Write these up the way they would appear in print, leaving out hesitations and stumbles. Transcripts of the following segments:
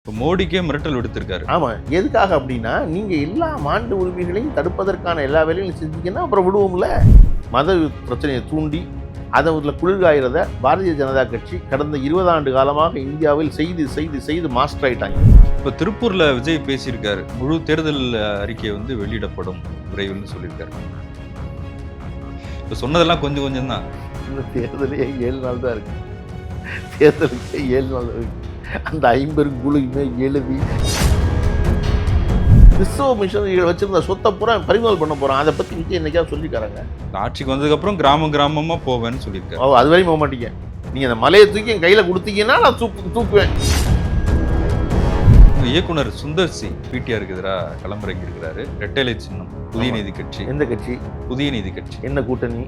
இப்போ மோடிக்கே மிரட்டல் விடுத்திருக்காரு. ஆமா. எதுக்காக அப்படின்னா, நீங்க எல்லா மாநில உரிமைகளையும் தடுப்பதற்கான எல்லா வேலைகளையும் செஞ்சீங்கன்னா, அப்புறம் விடுவோம்ல. மத பிரச்சனையை தூண்டி, அதை உள்ள குளிர்காயிறத பாரதிய ஜனதா கட்சி கடந்த 20 ஆண்டு காலமாக இந்தியாவில் செய்து மாஸ்டர் ஆயிட்டாங்க. இப்போ திருப்பூர்ல விஜய் பேசியிருக்காரு. முழு தேர்தல் அறிக்கை வந்து வெளியிடப்படும் விரைவில் சொல்லியிருக்காரு. இப்போ சொன்னதெல்லாம் கொஞ்சம் கொஞ்சம் தான். இந்த தேர்தலே 7 நாள் தான் இருக்கு. தேர்தலுக்கு 7 நாள் இருக்கு. அந்த 50 குழுமே எழுதி கிறிஸ்தவ மிஷனரிகள் வச்சிருந்த சொத்தை பூரா பறிமுதல் பண்ண போறான். அதை பத்தி விஜய் என்னைக்காவது சொல்லிக்காரங்க? ஆட்சிக்கு வந்ததுக்கு அப்புறம் கிராமமா போவேன்னு சொல்லியிருக்காரு. அது வரையும் போக மாட்டீங்க. நீங்க அந்த மலையை தூக்கி என் கையில கொடுத்தீங்கன்னா நான் தூக்குவேன். இயக்குனர் சுந்தர் சி பிடிஆருக்கு எதிராக களமிறங்கி இருக்கிறாரு. ரெட்டலை சின்னம் புதிய நீதி கட்சி. எந்த கட்சி? புதிய நீதி கட்சி. என்ன கூட்டணி?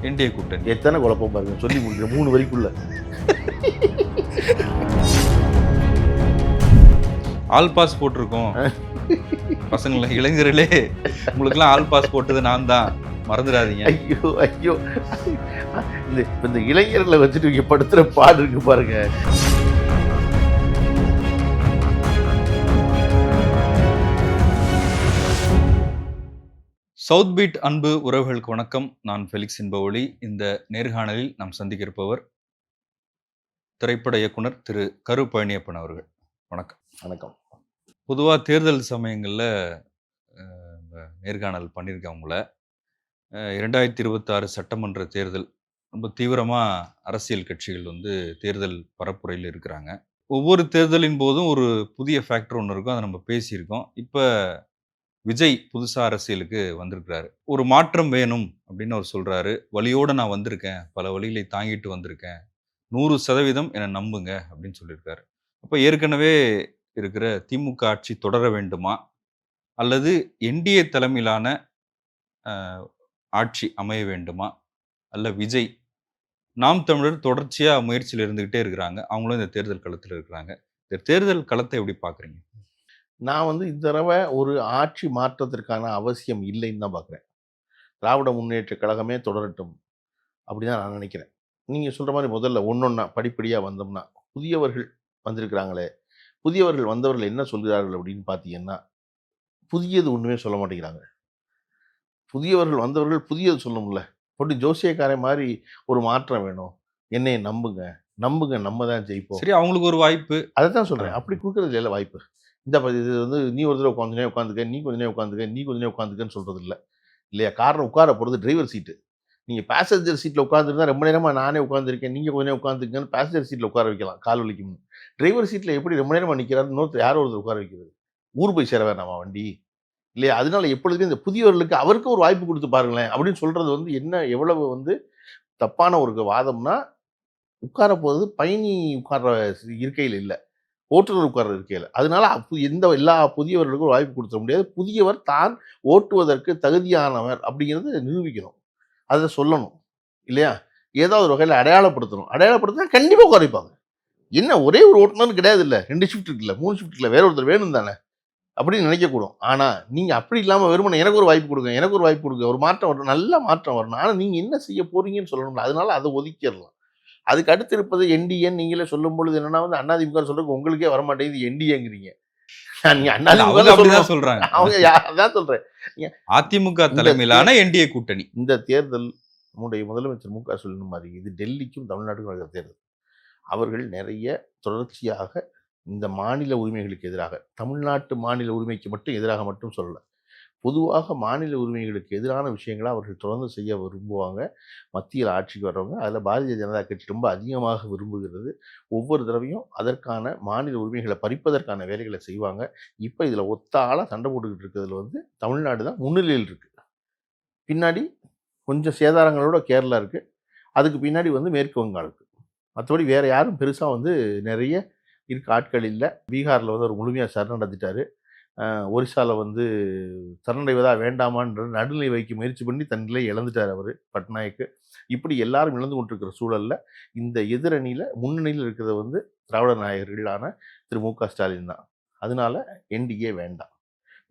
என்டிஏ கூட்டணி. எத்தனை குழப்பம் பாருங்க. சொல்லி முடிக்கிற 3 வரிக்குள்ள. ஆல் பாஸ் போட்டிருக்கோம். பசங்கள இளைஞர்களே, உங்களுக்குலாம் ஆல் பாஸ் போட்டது நான் தான், மறந்துடாதீங்க. ஐயோ இந்த இளைஞர்களை வச்சுட்டு இங்க படுத்துற பாடு இருக்கு பாருங்க. சவுத் பீட் அன்பு உறவுகளுக்கு வணக்கம். நான் ஃபெலிக்ஸ் என்பவொளி. இந்த நேர்காணலில் நாம் சந்திக்க இருப்பவர் திரைப்பட இயக்குனர் திரு கரு பழனியப்பன் அவர்கள். வணக்கம். வணக்கம். பொதுவாக தேர்தல் சமயங்களில் நேர்காணல் பண்ணியிருக்கேன் உங்களை. 2026 சட்டமன்ற தேர்தல் ரொம்ப தீவிரமாக அரசியல் கட்சிகள் வந்து தேர்தல் பரப்புரையில் இருக்கிறாங்க. ஒவ்வொரு தேர்தலின் போதும் ஒரு புதிய ஃபேக்டர் ஒன்று இருக்கும், அதை நம்ம பேசியிருக்கோம். இப்போ விஜய் புதுசாக அரசியலுக்கு வந்திருக்கிறாரு. ஒரு மாற்றம் வேணும் அப்படின்னு அவர் சொல்கிறாரு. வழியோடு நான் வந்திருக்கேன், பல வழிகளை தாங்கிட்டு வந்திருக்கேன், 100% என்னை நம்புங்க அப்படின்னு சொல்லியிருக்காரு. அப்போ ஏற்கனவே இருக்கிற திமுக ஆட்சி தொடர வேண்டுமா, அல்லது என்டிஏ தலைமையிலான ஆட்சி அமைய வேண்டுமா, அல்ல விஜய் நாம் தமிழர் தொடர்ச்சியாக முயற்சியில் இருந்துக்கிட்டே இருக்கிறாங்க, அவங்களும் இந்த தேர்தல் களத்தில் இருக்கிறாங்க. இந்த தேர்தல் களத்தை எப்படி பார்க்குறீங்க? நான் வந்து இந்த தடவை ஒரு ஆட்சி மாற்றத்திற்கான அவசியம் இல்லைன்னு தான் பார்க்குறேன். திராவிட முன்னேற்ற கழகமே தொடரட்டும் அப்படிதான் நான் நினைக்கிறேன். நீங்கள் சொல்கிற மாதிரி முதல்ல ஒன்றொன்னா படிப்படியாக வந்தோம்னா, புதியவர்கள் வந்திருக்கிறாங்களே, புதியவர்கள் வந்தவர்கள் என்ன சொல்கிறார்கள் அப்படின்னு பார்த்தீங்கன்னா, புதியது ஒன்றுமே சொல்ல மாட்டேங்கிறாங்க. புதியவர்கள் வந்தவர்கள் புதியது சொல்லணும்ல. போட்டு ஜோசியக்காரன் மாதிரி ஒரு மாற்றம் வேணும், என்னையை நம்புங்க நம்ம தான் ஜெயிப்போம். சரி, அவங்களுக்கு ஒரு வாய்ப்பு. அதை தான் சொல்கிறேன். அப்படி கொடுக்குறது இல்லை வாய்ப்பு. இந்த இது வந்து நீ ஒரு தடவை உட்காந்துக்க, நீ கொஞ்ச நேரம் உட்காந்துக்கன்னு சொல்கிறது இல்லை இல்லையா? காரணம் உட்கார போகிறது டிரைவர் சீட்டு. நீங்கள் பேசஞ்சர் சீட்டில் உட்காந்துருந்தா ரொம்ப நேரமாக நானே உட்காந்துருக்கேன், நீங்கள் கொஞ்சம் நேரம் உட்காந்துக்கன்னு பேசஞ்சர் சீட்டில் உட்கார வைக்கலாம், கால் வலிக்கும்னு. டிரைவர் சீட்டில் எப்படி ரொம்ப நேரமாக நிற்கிறாரு, இன்னொருத்தர் யாரோ ஒருத்தர் உட்கார வைக்கிறது? ஊர் போய் சேர வேணாமா வண்டி இல்லையா? அதனால எப்பொழுதுமே இந்த புதியவர்களுக்கு அவருக்கும் ஒரு வாய்ப்பு கொடுத்து பாருங்களேன் அப்படின்னு சொல்கிறது வந்து என்ன எவ்வளவு வந்து தப்பான ஒரு வாதம்னா, உட்கார போகிறது பயணி உட்கார்ற இருக்கையில் இல்லை, ஓட்டுநர் உட்கார்ற இருக்கையில். அதனால எல்லா புதியவர்களுக்கும் ஒரு வாய்ப்பு கொடுத்துட முடியாது. புதியவர் தான் ஓட்டுவதற்கு தகுதியானவர் அப்படிங்கிறத நிரூபிக்கணும், அதை சொல்லணும் இல்லையா? ஏதாவது ஒரு வகையில் அடையாளப்படுத்தணும். அடையாளப்படுத்தினா கண்டிப்பாக குறைப்பாங்க. என்ன ஒரே ஒரு ஓட்டுநர் கிடையாது, இல்லை 2 ஷிஃப்ட் இருக்குல்ல, 3 ஷிஃப்ட் இல்லை, வேற ஒருத்தர் வேணும் தானே அப்படின்னு நினைக்கக்கூடும். ஆனால் நீங்கள் அப்படி இல்லாமல் வெறுமனே எனக்கு ஒரு வாய்ப்பு கொடுங்க, ஒரு மாற்றம் வரணும், நல்ல மாற்றம் வரணும். ஆனால் நீங்கள் என்ன செய்ய போறீங்கன்னு சொல்லணும்ல. அதனால அதை ஒதுக்கிடலாம். அதுக்கு அடுத்து இருப்பது என்டிஏன்னு நீங்களே சொல்லும் பொழுது என்னன்னா வந்து அதிமுக சொல்றதுக்கு உங்களுக்கே வரமாட்டேங்குது, என்டிஏங்கிறீங்க. சொல்றாங்க, அவங்க அதான் சொல்றேன். அதிமுக தலைமையிலான என்டிஏ கூட்டணி. இந்த தேர்தல் நம்முடைய முதலமைச்சர் மு.க. ஸ்டாலின் மாதிரி இது டெல்லிக்கும் தமிழ்நாட்டுக்கும் நடக்கிற தேர்தல். அவர்கள் நிறைய தொடர்ச்சியாக இந்த மாநில உரிமைகளுக்கு எதிராக, தமிழ்நாட்டு மாநில உரிமைக்கு மட்டும் எதிராக மட்டும் சொல்லலை, பொதுவாக மாநில உரிமைகளுக்கு எதிரான விஷயங்களை அவர்கள் தொடர்ந்து செய்ய விரும்புவாங்க. மத்தியில் ஆட்சிக்கு வர்றவங்க அதில் பாரதிய ஜனதா கட்சி ரொம்ப அதிகமாக விரும்புகிறது. ஒவ்வொரு தடவையும் அதற்கான மாநில உரிமைகளை பறிப்பதற்கான வேலைகளை செய்வாங்க. இப்போ இதில் ஒத்த ஆளாக சண்டை போட்டுக்கிட்டு இருக்கிறதுல வந்து தமிழ்நாடு தான் முன்னிலையில் இருக்குது. பின்னாடி கொஞ்சம் சேதாரங்களோட கேரளா இருக்குது. அதுக்கு பின்னாடி வந்து மேற்கு வங்காளம் இருக்குது. மற்றபடி வேறு யாரும் பெருசாக வந்து நிறைய ஆட்கள் இல்லை. பீகாரில் வந்து ஒரு முழுமையாக சரணடைஞ்சிட்டாரு. ஒரிசாவில் வந்து சரணடைவதா வேண்டாமான்ற நடுநிலை வைக்க முயற்சி பண்ணி தன் நிலையை இழந்துட்டார் அவர் பட்நாயக்கு. இப்படி எல்லாரும் இழந்து கொண்டிருக்கிற சூழலில் இந்த எதிரணியில் முன்னணியில் இருக்கிறது வந்து திராவிட நாயகர்களான திரு மு.க. ஸ்டாலின் தான். அதனால என்டிஏ வேண்டாம்.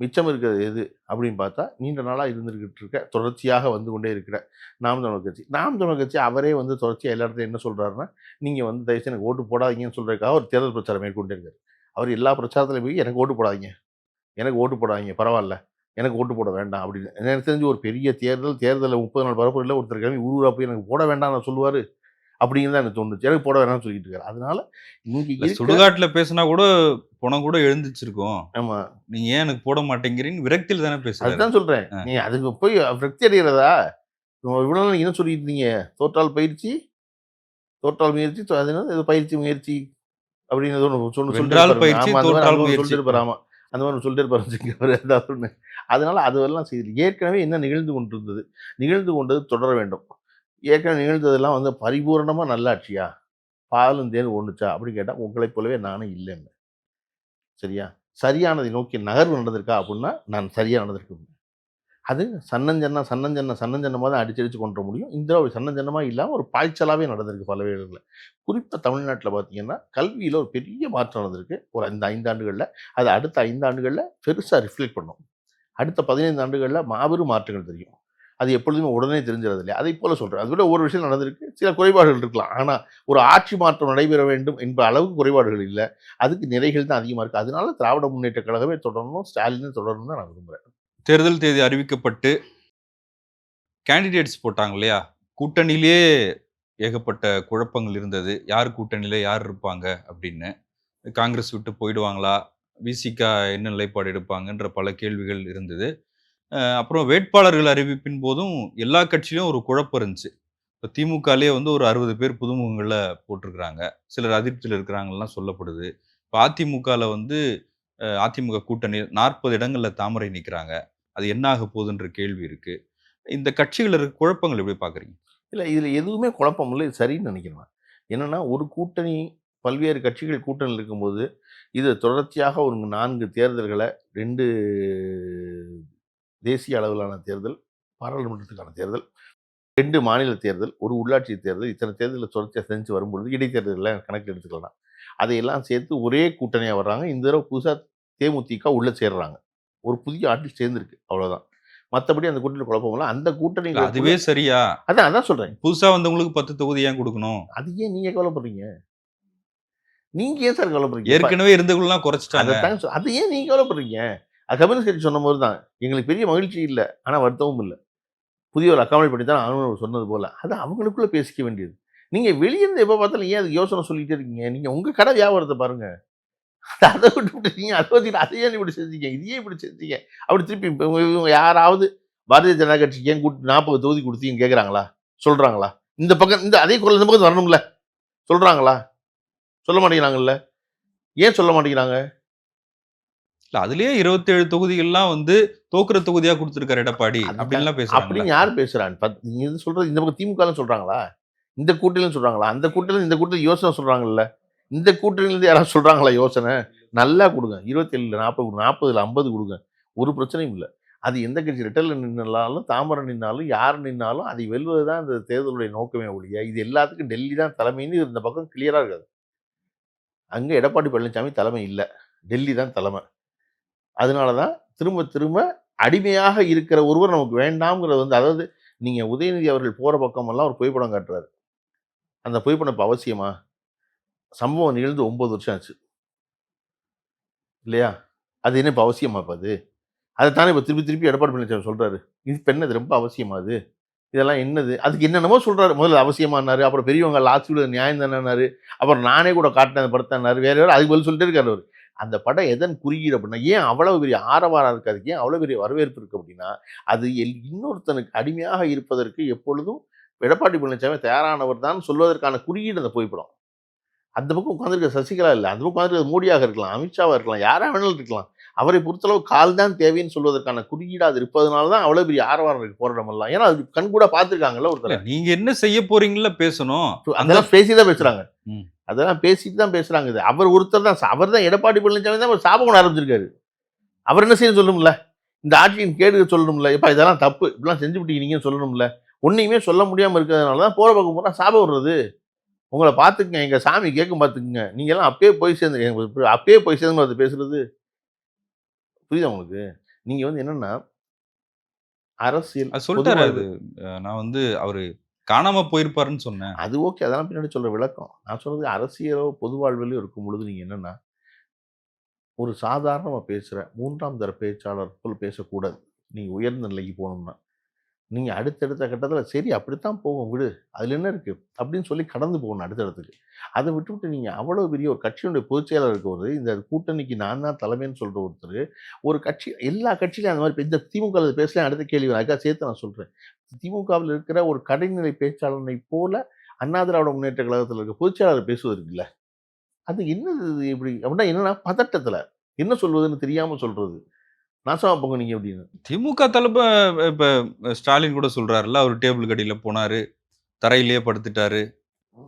மிச்சம் இருக்கிறது எது அப்படின்னு பார்த்தா, நீண்ட நாளாக இருந்துக்கிட்டு இருக்க, தொடர்ச்சியாக வந்து கொண்டே இருக்கிற நாம் தமிழர் கட்சி அவரே வந்து தொடர்ச்சியாக எல்லா இடத்துலையும் என்ன சொல்கிறாருன்னா, நீங்கள் வந்து தயவுசெய்து எனக்கு ஓட்டு போடாதீங்கன்னு சொல்கிறதுக்காக ஒரு தேர்தல் பிரச்சாரம் மேற்கொண்டே இருக்காரு. அவர் எல்லா பிரச்சாரத்திலும் போய் எனக்கு ஓட்டு போடாதீங்க, எனக்கு ஓட்டு போடாதீங்க பரவாயில்ல, எனக்கு ஓட்டு போட வேண்டாம் அப்படின்னு. எனக்கு தெரிஞ்சு ஒரு பெரிய தேர்தலில் 30 நாள் பரப்புரையில் ஒருத்தர் கிளம்பி ஊரா போய் எனக்கு போட வேண்டாம்னு சொல்லுவார் அப்படிங்கிறது தான் எனக்கு தோணுச்சு. எனக்கு போட வேணாம்னு சொல்லிட்டு இருக்காரு. அதனால இங்க இல்ல இருக்கிற சுடுகாட்டுல பேசினா கூட புணம் கூட எழுந்துச்சிருக்கும். ஆமா நீங்க ஏன் எனக்கு போட மாட்டேங்கிறீன்னு விரக்தியில தானே பேசுறாரு. அதுதான் சொல்றேன். நீங்க அதுக்கு போய் விரக்தி அடைகிறதா? இவ்வளவு நாள் நீங்க என்ன சொல்லிட்டு இருந்தீங்க? தோற்றால் பயிற்சி, தோற்றால் முயற்சி, அது என்னது ஏதோ பயிற்சி முயற்சி அப்படின்னு ஏதோ ஒண்ணு சொல்லிட்டே வென்றால் இருப்பாருங்க. பயிற்சி, ஆமா அந்த மாதிரி தோற்றால் ஒண்ணு முயற்சி. சொல்லிட்டே இருப்பாரு. ஆமா. அந்த மாதிரி ஒண்ணு சொல்லிட்டே இருப்பாரு வச்சுக்கங்க. ஏதாவது ஒண்ணு. அதனால அதுவெல்லாம் செய்யுது. ஏற்கனவே என்ன நிகழ்ந்து கொண்டிருந்தது? நிகழ்ந்து கொண்டது தொடர வேண்டும். ஏற்கனவே நிகழ்ந்ததெல்லாம் வந்து பரிபூரணமா நல்லாட்சியா? பாலும் தேனும் ஒண்ணுச்சா? அப்படின்னு கேட்டா உங்களைப் போலவே நானும் இல்லைம்பேன். சரியா? சரியானதை நோக்கி நகர்வு நடந்திருக்கா? அப்படின்னா நான் சரியா நடந்திருக்கு. அது சன்னஞ்சன்னமா தான் அடிச்சு கொண்டுற முடியும். இந்த தடவ சன்னஞ்சன்னமா இல்லாம ஒரு பாய்ச்சலாவே நடந்திருக்கு பல வேளைகள்ல. குறிப்பா தமிழ்நாட்டுல பார்த்தீங்கன்னா, கல்வியில ஒரு பெரிய மாற்றம் நடந்திருக்கு. ஒரு இந்த 5 ஆண்டுகள்ல. அது அடுத்த 5 ஆண்டுகள்ல பெருசா ரிஃப்ளெக்ட் பண்ணும். அடுத்த 15 ஆண்டுகள்ல மாபெரும் மாற்றங்கள் தெரியும். அது எப்பொழுதுமே உடனே தெரிஞ்சிறது இல்லையா? அதைப் போல சொல்றேன். அதை விட ஒரு விஷயம் நடந்திருக்கு. சில குறைபாடுகள் இருக்கலாம். ஆனா, ஒரு ஆட்சி மாற்றம் நடைபெற வேண்டும் என்ப அளவுக்கு குறைபாடுகள் இல்ல. அதுக்கு நிறைகள் தான் அதிகமா இருக்கு. அதனால திராவிட முன்னேற்றக் கழகமே தொடரணும். ஸ்டாலினும் தொடரணும்னு தான் நான் விரும்புறேன். தேர்தல் தேதி அறிவிக்கப்பட்டு கேண்டிடேட்ஸ் போட்டாங்க இல்லையா? கூட்டணியிலேயே ஏகப்பட்ட குழப்பங்கள் இருந்தது. யார் கூட்டணியில யார் இருப்பாங்க அப்படின்னு. காங்கிரஸ் விட்டு போயிடுவாங்களா? விசிக என்ன நிலைப்பாடு எடுப்பாங்கன்ற பல கேள்விகள் இருந்தது. அப்புறம் வேட்பாளர்கள் அறிவிப்பின் போதும் எல்லா கட்சியிலும் ஒரு குழப்பம் இருந்துச்சு. இப்ப திமுகலயே வந்து ஒரு 60 பேர் புதுமுகங்கள போட்டிருக்கிறாங்க. சிலர் அதிருப்தியில இருக்கிறாங்கலாம் சொல்லப்படுது. இப்ப அதிமுகல வந்து அதிமுக கூட்டணி 40 இடங்கள்ல தாமரை நிக்கிறாங்க. அது என்ன ஆக போகுதுன்ற கேள்வி இருக்கு. இந்த கட்சிகள்ல இருக்க குழப்பங்கள் எப்படி பார்க்குறீங்க? இல்ல இதுல எதுவுமே குழப்பம் இல்ல. இது சரின்னு நினைக்கிறேன் நான். என்னன்னா, ஒரு கூட்டணி பல்வேறு கட்சிகள் கூட்டணியில இருக்கும்போது, இது தொடர்ச்சியாக ஒரு 4 தேர்தல்கள 2 தேசிய அளவிலான தேர்தல், பாராளுமன்றத்துக்கான தேர்தல், 2 மாநில தேர்தல், 1 உள்ளாட்சி தேர்தல், இத்தனை தேர்தல்ல தொடர்ச்சியா செஞ்சு வரும்பொழுது, இடைத்தேர்தல்லாம் கணக்கில் எடுத்துக்கலாம். அதையெல்லாம் சேர்த்து ஒரே கூட்டணியா வர்றாங்க. இந்த தடவ புதுசா தேமுதிக உள்ள சேர்றாங்க. ஒரு புதிய ஆட்சி சேர்ந்திருக்கு. அவ்வளவுதான். மத்தபடி அந்த கூட்டணியில குழப்பம் இல்ல. அந்த இல்ல கூட்டணிகளுக்குள்ள அதுவே சரியா? அதான் சொல்றேன். புதுசா வந்தவங்களுக்கு 10 தொகுதி ஏன் குடுக்கணும்? அது ஏன் நீங்க கவலைப்படுறீங்க? நீங்க ஏன் சார் கவலைப்படுறீங்க? ஏற்கனவே இருந்தவங்கலாம் குறைச்சுட்டாங்க. அது ஏன் நீங்க கவலைப்படுறீங்க? அது கம்யூனிஸ்ட் கட்சி சொன்ன மாரி தான். எங்களுக்கு பெரிய மகிழ்ச்சி இல்ல. ஆனா வருத்தமும் இல்ல. புதியவர் அக்காமடேட் பண்ணி தான் ஆகணும்னு சொன்னது போல. அது அவங்களுக்குள்ள பேசிக்க வேண்டியது. நீங்க வெளிய இருந்து எப்ப பார்த்தாலும் ஏன் அதுக்கு யோசனை சொல்லிட்டே இருக்கீங்க? நீங்க உங்க கடை வியாபாரத்த பாருங்க. அத விட்டுப்புட்டு நீங்க அத வச்சுட்டு அத ஏன் இப்படி செஞ்சீங்க? இது ஏன் இப்படி செஞ்சீங்க? அப்படி திருப்பி இப்ப இவங்க யாராவது பாரதிய ஜனதா கட்சிக்கு ஏன் 40 தொகுதி குடுத்தீங்கன்னு கேட்கறாங்களா? சொல்றாங்களா? இந்த பக்கம் அதே குரல் இந்த பக்கம் வரணும்ல. சொல்றாங்களா? சொல்ல மாட்டேங்கிறாங்கல்ல. ஏன் சொல்ல மாட்டேங்கிறாங்க? இல்ல அதிலேயே 27 தொகுதிகள்லாம் வந்து தோக்குற தொகுதியா குடுத்திருக்காரு எடப்பாடி. அதுதான். அப்படின்லாம் பேசுறாங்கல்ல. அப்படின்னு யார் பேசுறா? நீங்க இது சொல்றது இந்த பக்கம் திமுகன்னு சொல்றாங்களா? இந்த கூட்டணின்னு சொல்றாங்களா? அந்த கூட்டணில இந்த கூட்டணி யோசனை சொல்றாங்கல்ல. இந்த கூட்டணியிலருந்து யாராவது சொல்றாங்களா யோசனை? நல்லா குடுங்க. 27ல 40 குடுங்க. 40ல 50 குடுங்க. ஒரு பிரச்சனையும் இல்ல. அது எந்த கட்சி ரெட்டெல்ல நின்னாலும், தாமரை நின்னாலும், யார் நின்னாலும் அதை வெல்வது தான் இந்த தேர்தலுடைய நோக்கமே ஒழிய, இது எல்லாத்துக்கும் டெல்லி தான் தலைமைன்னு இந்த பக்கம் கிளியரா இருக்காது. அங்க எடப்பாடி பழனிசாமி தலைமை இல்ல. டெல்லி தான் தலைமை. அதனால தான் திரும்ப திரும்ப அடிமையாக இருக்கிற ஒருவர் நமக்கு வேண்டாம்ங்கிறது வந்து அதாவது நீங்க உதயநிதி அவர்கள் போற பக்கமெல்லாம் ஒரு புகைப்படம் காட்டுறாரு. அந்த புகைப்படம் இப்ப அவசியமா? சம்பவம் நிகழ்ந்து 9 வருஷம் ஆச்சு. இல்லையா? அது என்ன இப்ப அவசியமா இப்ப அது? அதத்தானே இப்ப திருப்பி திருப்பி எடப்பாடி பழனிசாமி சொல்றாரு. இது இப்ப என்னது ரொம்ப அவசியமா அது? இதெல்லாம் என்னது? அதுக்கு என்னென்னமோ சொல்றாரு. முதல்ல அவசியமான்னாரு. அப்புறம் பெரியவங்க லாஸ்ட்ல நியாயம் தானேன்னாரு. அப்புறம் நானே கூட காட்டினேன் அந்த படத்தன்னாரு. வேற வேற அதுக்கு பதில் சொல்லிட்டே இருக்காரு அவரு. அந்த படம் எதன் குறியீடு அப்படின்னா, ஏன் அவ்வளவு பெரிய ஆரவாரம் இருக்கு அதுக்கு? ஏன் அவ்வளவு பெரிய வரவேற்பு இருக்கு அப்படின்னா, அது இன்னொருத்தனுக்கு அடிமையாக இருப்பதற்கு எப்பொழுதும் எடப்பாடி பழனிசாமி தயாரானவர் தான் சொல்வதற்கான குறியீடு அந்த புகைப்படம். அந்த பக்கம் உட்கார்ந்திருக்க சசிகலா இல்ல. அந்த பக்கம் உட்கார்ந்திருக்கிறது மோடியாக இருக்கலாம், அமித்ஷாவா இருக்கலாம், யாரா வேணாலும் இருக்கலாம். அவரை பொறுத்தளவு கால் தான் தேவைன்னு சொல்வதற்கான குறியீடா அது இருப்பதனால தான் அவ்வளவு பெரிய ஆரவாரம் இருக்கு போராட்டமெல்லாம். ஏன்னா, அது கண்கூடா பார்த்திருக்காங்கல்ல இல்ல ஒருத்தர. நீங்க என்ன செய்ய போறீங்கள்ல பேசணும். அந்த அதெல்லாம் பேசி தான் பேசுறாங்க. ம். அதெல்லாம் பேசிட்டு தான் பேசுறாங்க இது. அவர் ஒருத்தர் தான் அவர் தான் எடப்பாடி பழனிசாமி தான் ஒரு சாபம் ஆரம்பிச்சிருக்காரு. அவர் என்ன செய்ய சொல்லணும்ல? இந்த ஆட்சியின் கேடு சொல்லணும்ல? எப்பா இதெல்லாம் தப்பு. இப்படிலாம் செஞ்சுப்புட்டீங்க நீங்கன்னு சொல்லணும்ல? ஒண்ணுமே சொல்ல முடியாம இருக்கிறதுனால தான் போற பக்கம் பூரா சாபம் விடுறது. உங்கள பார்த்துக்கங்க. எங்க சாமி கேட்கும் பார்த்துக்கங்க. நீங்கலாம் அப்பயே போய் சேர்ந்து அப்பயே போய் சேர்ந்து அது பேசுறது. புரியுதா உங்களுக்கு? நீங்க வந்து என்னன்னா, அரசியல் அது சொல்ட்டாரு பொதுவாழ்வு அது. நான் வந்து அவரு காணாம போயிருப்பாருன்னு சொன்னேன். அது ஓகே. அதெல்லாம் பின்னாடி சொல்ற விளக்கம். நான் சொல்றது அரசியலோ, பொது வாழ்விலோ இருக்கும் பொழுது நீங்க என்னன்னா, ஒரு சாதாரணமா பேசுற 3ஆம் தர பேச்சாளர் போல் பேசக்கூடாது. நீங்க உயர்ந்த நிலைக்கு போணும்னா. நீங்க அடுத்தடுத்த கட்டத்தில சரி அப்படித்தான் போகும் விடு. அதில என்ன இருக்கு? அப்படின்னு சொல்லி கடந்து போகணும் அடுத்த இடத்துக்கு. அத விட்டுவிட்டு நீங்க அவ்வளவு பெரிய ஒரு கட்சியினுடைய பொதுச் செயலாளர் இருக்கவரு, இந்த கூட்டணிக்கு நான் தான் தலைமைன்னு சொல்ற ஒருத்தரு, ஒரு கட்சி எல்லா கட்சியிலும் அந்த மாரி இந்த திமுகல பேசல அடுத்த கேள்வி வரும். அதுக்காக சேர்த்து நான் சொல்றேன். திமுகவில் இருக்கிற ஒரு கடைநிலை பேச்சாளனை போல அண்ணா திராவிட முன்னேற்ற கழகத்தில இருக்க பொதுச் செயலாளர் பேசுவது இருக்குல்ல. அது என்னது இது இப்படி? அப்படின்னா என்னன்னா பதட்டத்தில. என்ன சொல்வதுன்னு தெரியாம சொல்றது. நாசமா போங்க நீங்க அப்படின்னு. திமுக தலைப்ப இப்ப ஸ்டாலின் கூட சொல்றாருல்ல, அவரு டேபிளுக்கு அடியில போனாரு, தரையிலேயே படுத்துட்டாரு.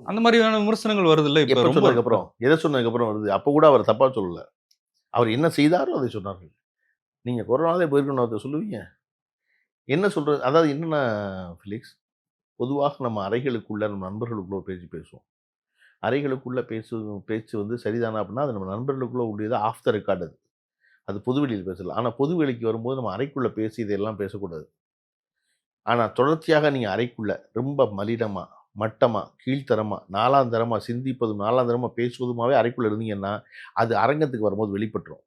அந்த மாதிரியான விமர்சனங்கள் வருதுல்ல இப்ப எப்ப ரொம்ப. சொன்னதுக்கப்புறம்? எத சொன்னதுக்கப்புறம் வருது? அப்ப கூட அவர தப்பா சொல்லல. அவர் என்ன செய்தாரோ அதை சொன்னார்கள். நீங்க கொரோனாலே போயிருக்கணும் அத சொல்லுவீங்க? என்ன சொல்றது? அதாவது என்னன்னா ஃபிலிக்ஸ், பொதுவாக நம்ம அறைகளுக்குள்ள நம்ம நண்பர்களுக்குள்ள ஒரு பேச்சு பேசுவோம். அறைகளுக்குள்ள பேச்சு வந்து சரிதானா அப்படின்னா, அது நம்ம நண்பர்களுக்குள்ள உடையது ஆஃப் த ரெக்கார்ட் அது. அது பொதுவெளியில பேசலாம். ஆனா பொதுவெளிக்கு வரும்போது நம்ம அறைக்குள்ள பேசி இதெல்லாம் பேசக்கூடாது. ஆனா தொடர்ச்சியாக நீங்க அறைக்குள்ள ரொம்ப மலினமா, மட்டமா, கீழ்த்தரமா, நாலாந்தரமா சிந்திப்பதும், நாலாந்தரமா பேசுவதுமாவே அறைக்குள்ள இருந்தீங்கன்னா, அது அரங்கத்துக்கு வரும்போது வெளிப்பட்டுரும்.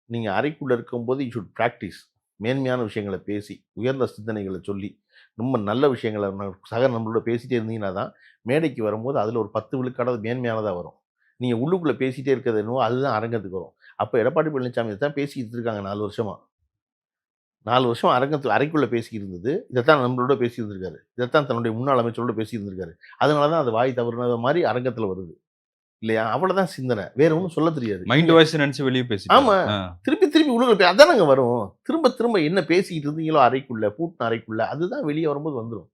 நீங்க அறைக்குள்ள இருக்கும்போது யூ ஷுட் பிராக்டிஸ். மேன்மையான விஷயங்கள பேசி, உயர்ந்த சிந்தனைகள சொல்லி, ரொம்ப நல்ல விஷயங்கள சக நண்பர்களோட பேசிட்டே இருந்தீங்கன்னா தான், மேடைக்கு வரும்போது அதில ஒரு 10 விழுக்காடாவது மேன்மையானதா வரும். நீங்க உள்ளுக்குள்ள பேசிட்டே இருக்கிறது என்னவோ, அதுதான் அரங்கத்துக்கு வரும். அப்ப எடப்பாடி பழனிசாமி இத தான் பேசிக்கிட்டு இருக்காங்க 4 வருஷமா. 4 வருஷம் அறைக்குள்ள பேசிக்கிட்டு இருந்தது. இதத்தான் நண்பர்களோட பேசியிருந்திருக்காரு. இதத்தான் தன்னுடைய முன்னாள் அமைச்சரோட பேசியிருந்திருக்காரு. அதனால தான் அது வாய் தவறுனது மாரி அரங்கத்தில வருது. இல்லையா? அவ்வளதான் சிந்தனை. வேற ஒண்ணும் சொல்லத் தெரியாது. மைண்ட் வாய்ஸ் நெனச்சு வெளிய பேசிட்டாரு. ஆமா. திருப்பி திருப்பி உள்ளுக்குள்ள அதானங்க வரும். திரும்ப திரும்ப என்ன பேசிக்கிட்டு இருந்தீங்களோ அறைக்குள்ள, பூட்டுன அறைக்குள்ள, அதுதான் வெளிய வரும்போது வந்துரும்.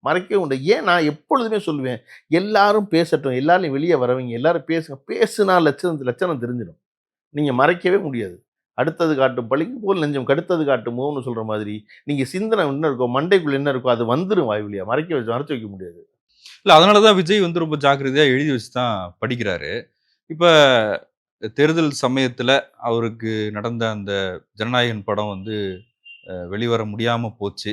மறைக்கவே முடியாது. ஏன் நான் எப்பொழுதுமே சொல்லுவேன், எல்லாரும் பேசட்டும். எல்லாரும் வெளிய வரவைங்க. எல்லாரும் பேசுங்க. பேசுனா லட்சணம் தெரிஞ்சிடும். நீங்க மறைக்கவே முடியாது. அடுத்தது காட்டும் பளிங்கு போல் நெஞ்சம் கடுத்தது காட்டுமோன்னு சொல்ற மாதிரி, நீங்க சிந்தனை என்ன இருக்கோ, மண்டைக்குள்ள என்ன இருக்கோ, அது வந்துரும் வாய் வழியா. மறைச்சு வைக்க முடியாது. இல்ல அதனால தான் விஜய் வந்து ரொம்ப ஜாக்கிரதையா எழுதி வச்சு தான் படிக்கிறாரு. இப்ப தேர்தல் சமயத்துல அவருக்கு நடந்த அந்த ஜனநாயகன் படம் வந்து வெளிவர முடியாம போச்சு.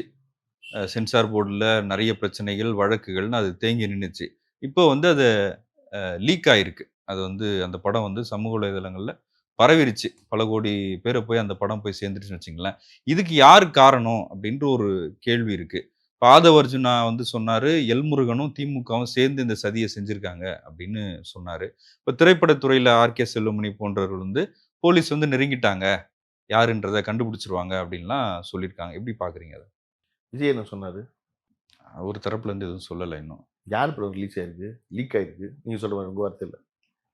சென்சார் போர்டுல நெறைய பிரச்சனைகள், வழக்குகள்னு அது தேங்கி நின்னுச்சு. இப்போ வந்து அது லீக் ஆயிருக்கு. அது வந்து அந்த படம் வந்து சமூக வலைதளங்கள்ல பரவிருச்சு. பல கோடி பேர போய் அந்த படம் போய் சேர்ந்துருச்சுன்னு வச்சுக்கங்களேன். இதுக்கு யாரு காரணம்? அப்படின்ற ஒரு கேள்வி இருக்கு. இப்ப ஆதவ அர்ஜுனா வந்து சொன்னாரு, எல்முருகனும், திமுகவும் சேர்ந்து இந்த சதிய செஞ்சிருக்காங்க அப்படின்னு சொன்னாரு. இப்ப திரைப்படத் துறையில ஆர்.கே. செல்வமணி போன்றவர்கள் வந்து, போலீஸ் வந்து நெருங்கிட்டாங்க. யாருன்றத கண்டுபிடிச்சுருவாங்க அப்படின்லாம் சொல்லியிருக்காங்க. எப்படி பார்க்குறீங்க அத? விஜய் என்ன சொன்னாரு? ஒரு தரப்புல இருந்து எதுவும் சொல்லல இன்னும். யார் படம் ரிலீஸ் ஆயிருக்கு? லீக் ஆயிருக்கு. நீங்க சொல்ற மாரி உங்க வார்த்தையில.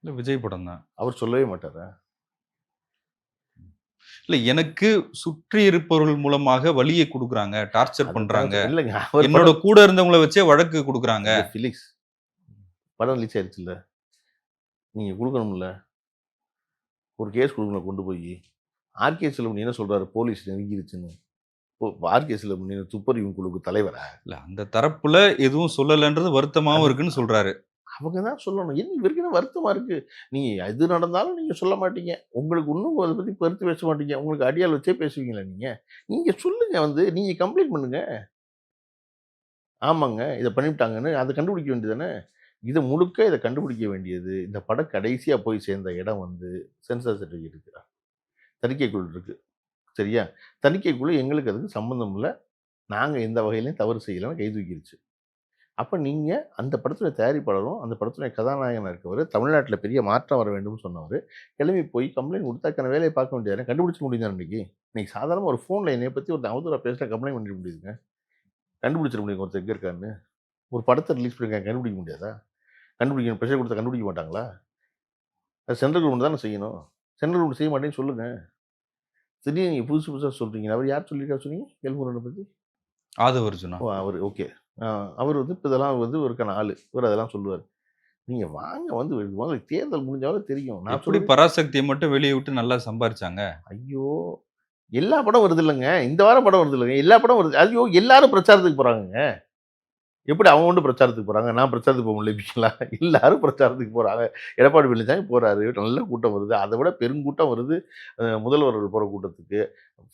இல்ல விஜய் படம் தான். அவர் சொல்லவே மாட்டாரா? இல்ல எனக்கு சுற்றி இருப்பவர்கள் மூலமாக வலிய குடுக்குறாங்க, டார்ச்சர் அதத்தாங்க பண்றாங்க. இல்லங்க அவர் என்னோட படம் கூட இருந்தவங்கள வச்சே வழக்கு குடுக்குறாங்க. ஐயா ஃபிலிக்ஸ் படம் ரிலீஸ் ஆயிருச்சுல்ல. நீங்க குடுக்கணும்ல. ஒரு கேஸ் குடுக்கணும் கொண்டு போயி. ஆர்கே செல்வமணி என்ன சொல்றாரு? போலீஸ் நெருங்கிருச்சுன்னு. ஆர்கே செல்வமணி துப்பறியும் குழுவுக்கு தலைவரா? இல்ல அந்த தரப்புல எதுவும் சொல்லலன்றது வருத்தமாவும் அது இருக்குன்னு சொல்றாரு. அவங்க தான் சொல்லணும். என்ன இவருக்கு என்ன வருத்தமா இருக்கு? நீங்க எது நடந்தாலும் நீங்க சொல்ல மாட்டீங்க. உங்களுக்கு இன்னும் அத பத்தி கருத்து பேச மாட்டீங்க. உங்களுக்கு அடியாள் வச்சே பேசுவீங்களா நீங்க? நீங்க சொல்லுங்க வந்து, நீங்க கம்ப்ளைண்ட் பண்ணுங்க. ஆமாங்க. இத பண்ணிவிட்டாங்கன்னு அத கண்டுபிடிக்க வேண்டியது தானே! இத கண்டுபிடிக்க வேண்டியது, இந்த படம் கடைசியா போய் சேர்ந்த இடம் வந்து சென்சார் சர்டிபிகேட் இருக்குடா. தணிக்கை குழு இருக்கு. சரியா? தணிக்கை குழு எங்களுக்கு அதுக்கு சம்மந்தம் இல்ல. நாங்க எந்த வகையிலயும் தவறு செய்யலன்னு கை தூக்கிருச்சு. அப்ப நீங்க அந்த படத்துடைய தயாரிப்பாளரும், அந்த படத்துடைய கதாநாயகனா இருக்கவரு, தமிழ்நாட்டுல பெரிய மாற்றம் வர வேண்டும்னு சொன்னவரு, கிளம்பி போய் கம்ப்ளைண்ட் குடுத்து அதுக்கான வேலைய பார்க்க வேண்டியது தானே! கண்டுபிடிச்சிட முடியுதா இன்னைக்கு? இன்னைக்கு சாதாரணமா ஒரு ஃபோன்ல என்னைய பத்தி ஒருத்தன் அவதூறா பேசினா கம்ப்ளைண்ட் பண்ணிட முடியுதுங்க. கண்டுபிடிச்சிட முடியுங்க ஒருத்தன் எங்க இருக்கான்னு. ஒரு படத்த ரிலீஸ் பண்ணியிருக்காங்க கண்டுபிடிக்க முடியாதா? கண்டுபிடிக்கணும் பிரஷர் குடுத்தா கண்டுபிடிக்க மாட்டாங்களா? அது சென்ட்ரல் கவர்மெண்ட் தானே செய்யணும். சென்ட்ரல் கவர்மெண்ட் செய்ய மாட்டேன்னு சொல்லுங்க. திடீர்னு நீங்க புதுசு புதுசா சொல்றீங்க. அவரு யார் சொல்லியிருக்காரு சொன்னீங்க? எல்முருகன பத்தி? ஆதவ அர்ஜுனா. ஓ! அவரு ஓகே. அவரு வந்து இப்ப இதெல்லாம் வந்து இவருக்கான ஆளு. இவரு அதெல்லாம் சொல்லுவாரு. நீங்க வாங்க வந்து முதல்ல தேர்தல் முடிஞ்சாலும் தெரியும். நான் எப்படி சொல்றது பராசக்திய மட்டும் வெளிய விட்டு நல்லா சம்பாரிச்சாங்க? ஐயோ! எல்லா படம் வருதுல்லங்க. இந்த வாரம் படம் வருதுல்லங்க. எல்லா படம் வருது. ஐயோ! எல்லாரும் பிரச்சாரத்துக்கு போறாங்கங்க. எப்படி அவங்க மட்டும் பிரச்சாரத்துக்கு போறாங்க, நான் பிரச்சாரத்துக்கு போக முடியல? எல்லாரும் பிரச்சாரத்துக்கு போறாங்க. எடப்பாடி பழனிசாமி போறாரு. நல்ல கூட்டம் வருது. அதை விட பெருங்கூட்டம் வருது முதல்வர் அவர்கள் போற கூட்டத்துக்கு.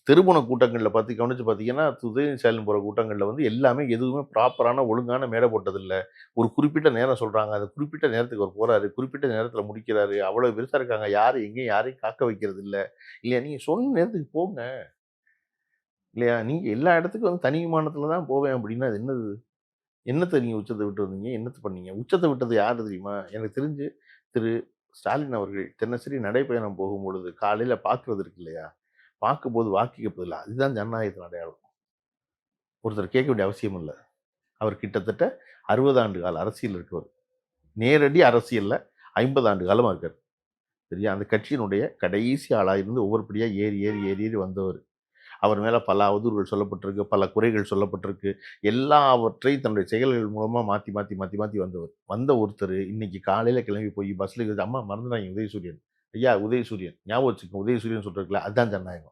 தெருமுனை கூட்டங்கள்ல பார்த்து கவனிச்சு பார்த்தீங்கன்னா, உதயநிதி ஸ்டாலின் போற கூட்டங்கள்ல வந்து எல்லாமே எதுவுமே ப்ராப்பரான ஒழுங்கான மேடை போட்டதில்ல. ஒரு குறிப்பிட்ட நேரம் சொல்றாங்க. அந்த குறிப்பிட்ட நேரத்துக்கு அவர் போறாரு. குறிப்பிட்ட நேரத்தில முடிக்கிறாரு. அவ்வளவு பெருசா இருக்காங்க. யாரும் எங்கேயும் யாரையும் காக்க வைக்கிறது இல்ல. இல்லையா? நீங்க சொன்ன நேரத்துக்கு போங்க. இல்லையா? நீங்க எல்லா இடத்துக்கும் வந்து தனி விமானத்தில தான் போவேன் அப்படின்னா, அது என்னது? என்னத்த நீங்க உச்சத்த விட்டு வந்தீங்க? என்னத்த பண்ணீங்க? உச்சத்த விட்டது யாரு தெரியுமா? எனக்கு தெரிஞ்சு திரு ஸ்டாலின் அவர்கள் தினசரி நடைப்பயணம் போகும்பொழுது, காலையில பார்க்கிறது இருக்கு இல்லையா? பார்க்கும்போது வாக்கு கேட்பதில்ல. அதுதான் ஜனநாயகத்தின் அடையாளம். ஒருத்தர் கேட்க வேண்டிய அவசியம் இல்ல. அவர் கிட்டத்தட்ட 60 ஆண்டு கால அரசியல் இருக்கவர். நேரடி அரசியல்ல 50 ஆண்டு காலமா இருக்காரு. சரியா? அந்த கட்சியினுடைய கடைசி ஆளா இருந்து ஒவ்வொரு படியா ஏறி, ஏறி, ஏறி, ஏறி வந்தவர். அவர் மேல பல அவதூறுகள் சொல்லப்பட்டிருக்கு, பல குறைகள் சொல்லப்பட்டிருக்கு. எல்லாவற்றையும் தன்னுடைய செயல்கள் மூலமா மாத்தி, மாத்தி, மாத்தி, மாத்தி வந்தவர். வந்த ஒருத்தரு இன்னைக்கு காலையில கிளம்பி போய் பஸ்ல ஏறி அம்மா மறந்துடாதீங்க உதயசூரியன். ஐயா உதயசூரியன். ஞாபகம் வச்சுக்கங்க உதயசூரியன் சொல்றதுக்குல்ல அதுதான் ஜனநாயகம்.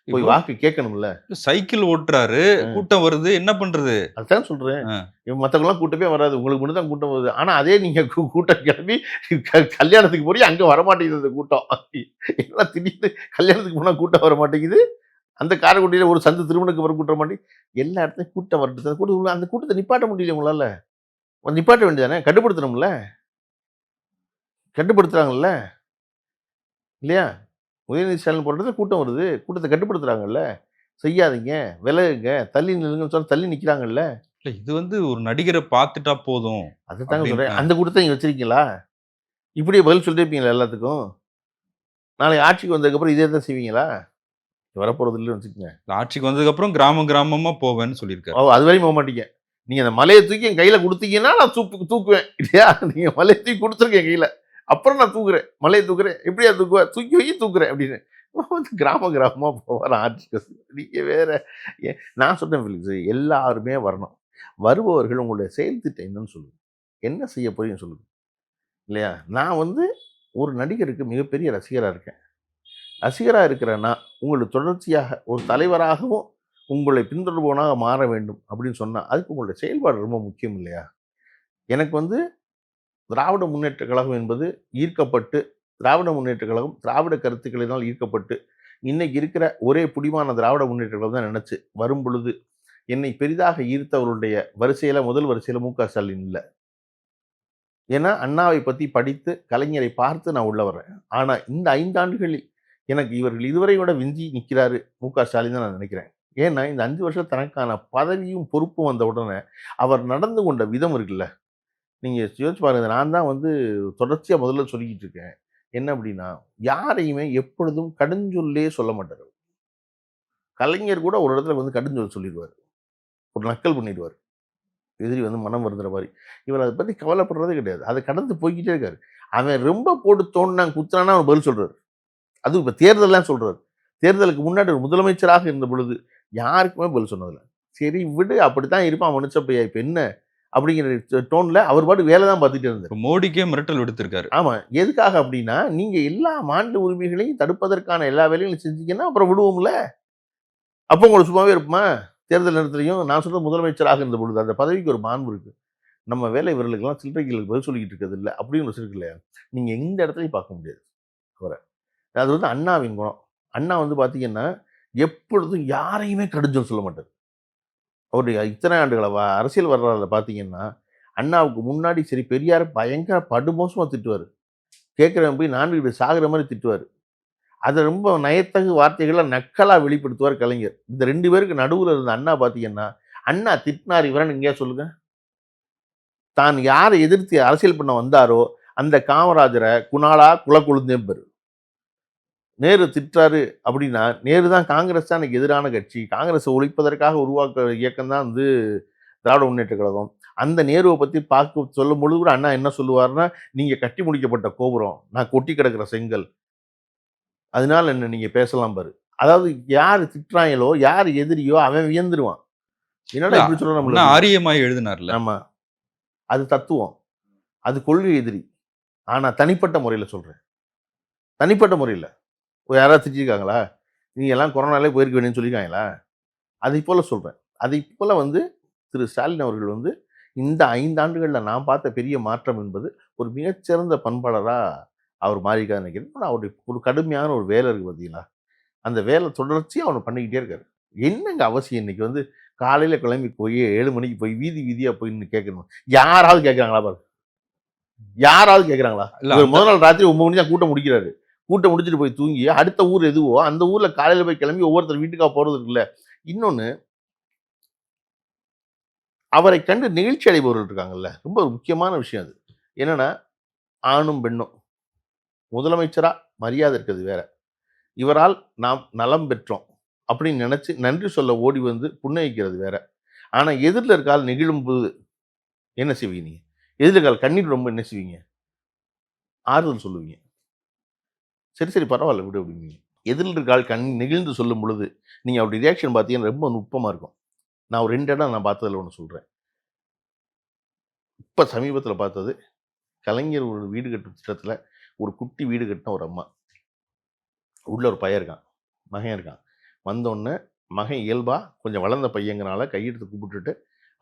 போய் இப்போ வாக்கு கேட்கணும்ல. சைக்கிள் ஓட்டுறாரு, கூட்டம் வருது, என்ன பண்றது? அதுதான் சொல்றேன். ஆ. மத்தவங்கலாம் கூட்டமே வராது. உங்களுக்கு மட்டும் தான் கூட்டம் வருது. ஆனா அதே நீங்க கூட்டம் கிளம்பி கல்யாணத்துக்கு போறீங்க அங்க வரமாட்டேங்குது அந்த கூட்டம். எல்லாம் திடீர்னு கல்யாணத்துக்கு போனா கூட்டம் வரமாட்டேங்குது. அந்த காரைக்குடியில ஒரு சந்து திருமணக்கு வர கூட்டம் மாட்டி எல்லா இடத்துலயும் கூட்டம் வரட்டு. அந்த கூட்டத்தை நிப்பாட்ட முடியல உங்களால. நிப்பாட்ட வேண்டியதானே? கட்டுப்படுத்தணும்ல. கட்டுப்படுத்துறாங்கல்ல. இல்லையா? உதயநிதி ஸ்டாலின் போற இடத்துல கூட்டம் வருது. கூட்டத்த கட்டுப்படுத்துறாங்கல்ல. செய்யாதீங்க, விலகுங்க, தள்ளி நில்லுங்கன்னு சொன்னா தள்ளி நிக்கிறாங்கல்ல. இல்ல இது வந்து ஒரு நடிகர பார்த்துட்டா போதும் அதத்தாங்க அப்படின்னு. சொல்றேன். அந்த கூட்டத்த நீங்க வச்சிருக்கீங்களா? இப்படியே பதில் சொல்லிட்டே இருப்பீங்களா எல்லாத்துக்கும்? நாளைக்கு ஆட்சிக்கு வந்ததுக்கப்புறம் இதே தான் செய்வீங்களா? வரப்போறது இல்லன்னு வச்சுக்கங்க. ஆட்சிக்கு வந்ததுக்கு அப்புறம் கிராமம் கிராமமா போவேன்னு சொல்லியிருக்காரு. ஓ! அதுவரையும் போமாட்டீங்க. நீங்க அந்த மலைய தூக்கி என் கையில குடுத்தீங்கன்னா, நான் தூக்குவேன். இல்லையா? நீங்க மலைய தூக்கி குடுத்துருங்க என் கையில. அப்புறம் நான் தூக்குறேன். மலைய தூக்குறேன். எப்படியா தூக்குவ? தூக்கி வை தூக்குறேன் அப்படின்னு. வந்து கிராமம் கிராமமா போவாராம் ஆட்சிக்கு. நீங்க வேற. எ நான் சொன்னேன் ஃபிலிக்ஸ் எல்லாருமே வரணும். வருபவர்கள் உங்களுடைய செயல் திட்டம் என்னன்னு சொல்லுங்க. என்ன செய்ய போறீங்கன்னு சொல்லுங்க. இல்லையா? நான் வந்து ஒரு நடிகருக்கு மிகப்பெரிய ரசிகரா இருக்கேன். ரசிகரா இருக்கிற நான், உங்களுக்கு தொடர்ச்சியாக ஒரு தலைவராகவும் உங்களை பின்தொடர்பவனாக மாற வேண்டும் அப்படின்னு சொன்னா, அதுக்கு உங்களுடைய செயல்பாடு ரொம்ப முக்கியம் இல்லையா? எனக்கு வந்து திராவிட முன்னேற்றக் கழகம் என்பது ஈர்க்கப்பட்டு, திராவிட முன்னேற்றக் கழகம் திராவிட கருத்துக்களினால் ஈர்க்கப்பட்டு, இன்னைக்கு இருக்கிற ஒரே புடிமான திராவிட முன்னேற்றக் கழகம் தான் நினைச்சு வரும்பொழுது, என்னை பெரிதாக ஈர்த்தவர்களுடைய வரிசையில முதல் வரிசையில மு.க. ஸ்டாலின் இல்ல. ஏன்னா, அண்ணாவை பத்தி படித்து, கலைஞரை பார்த்து நான் உள்ள வர்றேன். ஆனா, இந்த 5 ஆண்டுகளில் எனக்கு இவர்கள் இதுவரை விட விஞ்சி நிற்கிறாரு மு.க. ஸ்டாலின் தான் நான் நினைக்கிறேன். ஏன்னா, இந்த 5 வருஷம் தனக்கான பதவியும், பொறுப்பும் வந்த உடனே, அவர் நடந்து கொண்ட விதம் இருக்குல்ல, நீங்க யோசிச்சு பாருங்க. நான் தான் வந்து தொடர்ச்சியா முதல்ல சொல்லிக்கிட்டு இருக்கேன். என்ன அப்படின்னா, யாரையுமே எப்பொழுதும் கடுஞ்சொல்லே சொல்ல மாட்டாரு. கலைஞர் கூட ஒரு இடத்துல வந்து கடுஞ்சொல் சொல்லிருவாரு. ஒரு நக்கல் பண்ணிருவாரு. எதிரி வந்து மனம் வருந்துற மாரி. இவர் அத பத்தி கவலைப்படுறதே கிடையாது. அத கடந்து போய்க்கிட்டே இருக்காரு. அவன் ரொம்ப போட்டு தோண்டுனான், குத்துனான்னா அவர் பதில் சொல்றாரு. அதுவும் இப்ப தேர்தல்லாம் சொல்றாரு. தேர்தலுக்கு முன்னாடி ஒரு முதலமைச்சராக இருந்த பொழுது, யாருக்குமே பதில் சொன்னதில்ல. சரி விடு அப்படித்தான் இருப்பான் மனுஷ பையன். இப்ப என்ன? அப்படிங்கிற டோன்ல அவர் பாட்டுக்கு வேல தான் பார்த்துட்டே இருந்தாரு. இப்ப மோடிக்கே மிரட்டல் விடுத்திருக்காரு. ஆமா. எதுக்காக அப்படின்னா, நீங்க எல்லா மாநில உரிமைகளையும் தடுப்பதற்கான எல்லா வேலைகளையும் செஞ்சீங்கன்னா, அப்புறம் விடுவோம்ல. அப்போ உங்களுக்கு சும்மாவே இருப்போமா? தேர்தல் நேரத்திலயும் நான் சொல்றது முதலமைச்சராக இருந்த பொழுது, அந்த பதவிக்கு ஒரு மாண்பு இருக்கு. நம்ம வேலை இவர்களுக்கெல்லாம் சில்லறைகளுக்கு பதில் சொல்லிக்கிட்டு இருக்கிறது இல்ல. அப்படின்னு ஒரு இருக்கு இல்லையா? நீங்க எந்த இடத்துலயும் பார்க்க முடியாது அவர. அது வந்து அண்ணாவின் குணம். அண்ணா வந்து பார்த்தீங்கன்னா, எப்பொழுதும் யாரையுமே கடுஞ்சொல் சொல்ல மாட்டாரு. அவருடைய இத்தனை ஆண்டுகள அரசியல் வரலாறுல பார்த்தீங்கன்னா, அண்ணாவுக்கு முன்னாடி சரி பெரியார பயங்கர படுமோசமா திட்டுவாரு. கேட்கிறவன் போய் நான்கு இப்படி சாகுற மாரி திட்டுவாரு. அத ரொம்ப நயத்தகு வார்த்தைகள நக்கலா வெளிப்படுத்துவார் கலைஞர். இந்த 2 பேருக்கு நடுவுல இருந்த அண்ணா பார்த்தீங்கன்னா, அண்ணா திட்டினார் இவரன்னு எங்கேயாவது சொல்லுங்க. தான் யார எதிர்த்து அரசியல் பண்ண வந்தாரோ, அந்த காமராஜர குணாளா குல கொழுந்தேம்பாரு. நேரு திட்டுறாரு அப்படின்னா, நேரு தான் காங்கிரஸ் தான் இன்னைக்கு எதிரான கட்சி. காங்கிரஸ ஒழிப்பதற்காக உருவாக்க இயக்கம் தான் வந்து திராவிட முன்னேற்றக் கழகம். அந்த நேருவ பத்தி சொல்லும்பொழுது கூட அண்ணா என்ன சொல்லுவாருன்னா, "நீங்க கட்டி முடிக்கப்பட்ட கோபுரம். நான் கொட்டி கிடக்கிற செங்கல். அதனால என்ன நீங்க பேசலாம் பாரு." அதாவது யாரு திட்டுறாங்களோ, யாரு எதிரியோ அவன் வியந்துருவான். இல்ல என்னடா இப்படி சொல்றான் நம்மள அண்ணா அப்படின்னு. ஆரியமாய் எழுதினார்ல. ஆமா. அது தத்துவம். அது கொள்கை எதிரி. ஆனா தனிப்பட்ட முறையில சொல்றேன். தனிப்பட்ட முறையில. யாராவது திட்டிருக்காங்களா? நீங்க எல்லாம் கொரோனாலே போயிருக்க வேண்டியதுன்னு சொல்லியிருக்காங்களா? அதைப் போல சொல்றேன். அதைப் போல வந்து திரு ஸ்டாலின் அவர்கள் வந்து இந்த 5 ஆண்டுகள்ல நான் பார்த்த பெரிய மாற்றம் என்பது, ஒரு மிகச்சிறந்த பண்பாளரா அவர் மாறியிருக்காருன்னு நினைக்கிறேன். ஆனா அவருடைய ஒரு கடுமையான ஒரு வேலை இருக்கு பார்த்தீங்களா? அந்த வேலை தொடர்ச்சியா அவர் பண்ணிக்கிட்டே இருக்காரு. என்னங்க அவசியம் இன்னைக்கு வந்து காலையில கிளம்பி போய் 7 மணிக்கு போய் வீதி வீதியா போய் நின்னு கேட்கணும். யாராவது கேட்கறாங்களா பாருங்க. யாராவது கேட்கறாங்களா? இல்ல இவர் அந்த முதல் நாள் ராத்திரி 9 மணிக்கு தான் கூட்டம் முடிக்கிறாரு. கூட்டம் முடிச்சுட்டு போய் தூங்கி, அடுத்த ஊர் எதுவோ அந்த ஊர்ல காலையில போய் கிளம்பி ஒவ்வொருத்தர் வீட்டுக்கா போறது இருக்குல்ல. இன்னொன்னு அவரை கண்டு நெகிழ்ச்சி அடைபவர்கள் இருக்காங்கல்ல. ரொம்ப ஒரு முக்கியமான விஷயம் அது. என்னன்னா, ஆணும், பெண்ணும் முதலமைச்சரா மரியாதை இருக்கிறது வேற. இவரால் நாம் நலம் பெற்றோம் அப்படின்னு நினைச்சு நன்றி சொல்ல ஓடி வந்து புன்னகைக்கிறது வேற. ஆனா எதிர்ல இருக்க ஆள் நெகிழும்போது என்ன செய்வீங்க நீங்க? எதிர்ல இருக்க ஆள் கண்ணீர் ரொம்ப என்ன செய்வீங்க? ஆறுதல் சொல்லுவீங்க. சரி, சரி பரவால்ல விடு அப்படிம்பீங்க. எதிர்ல இருக்க ஆள் நெகிழ்ந்து சொல்லும் பொழுது, நீங்க அவருடைய ரியாக்ஷன் பார்த்தீங்கன்னா ரொம்ப நுட்பமா இருக்கும். நான் ஒரு 2 இடம் நான் பார்த்ததுல ஒண்ணு சொல்றேன். இப்ப சமீபத்தில பார்த்தது, கலைஞர் ஒரு வீடு கட்டும் திட்டத்தில ஒரு குட்டி வீடு கட்டின ஒரு அம்மா. உள்ள ஒரு பையன் இருக்கான். மகன் இருக்கான். வந்தோன்னே மகன் இயல்பா கொஞ்சம் வளர்ந்த பையங்கிறனால கையெடுத்து கும்பிட்டுட்டு,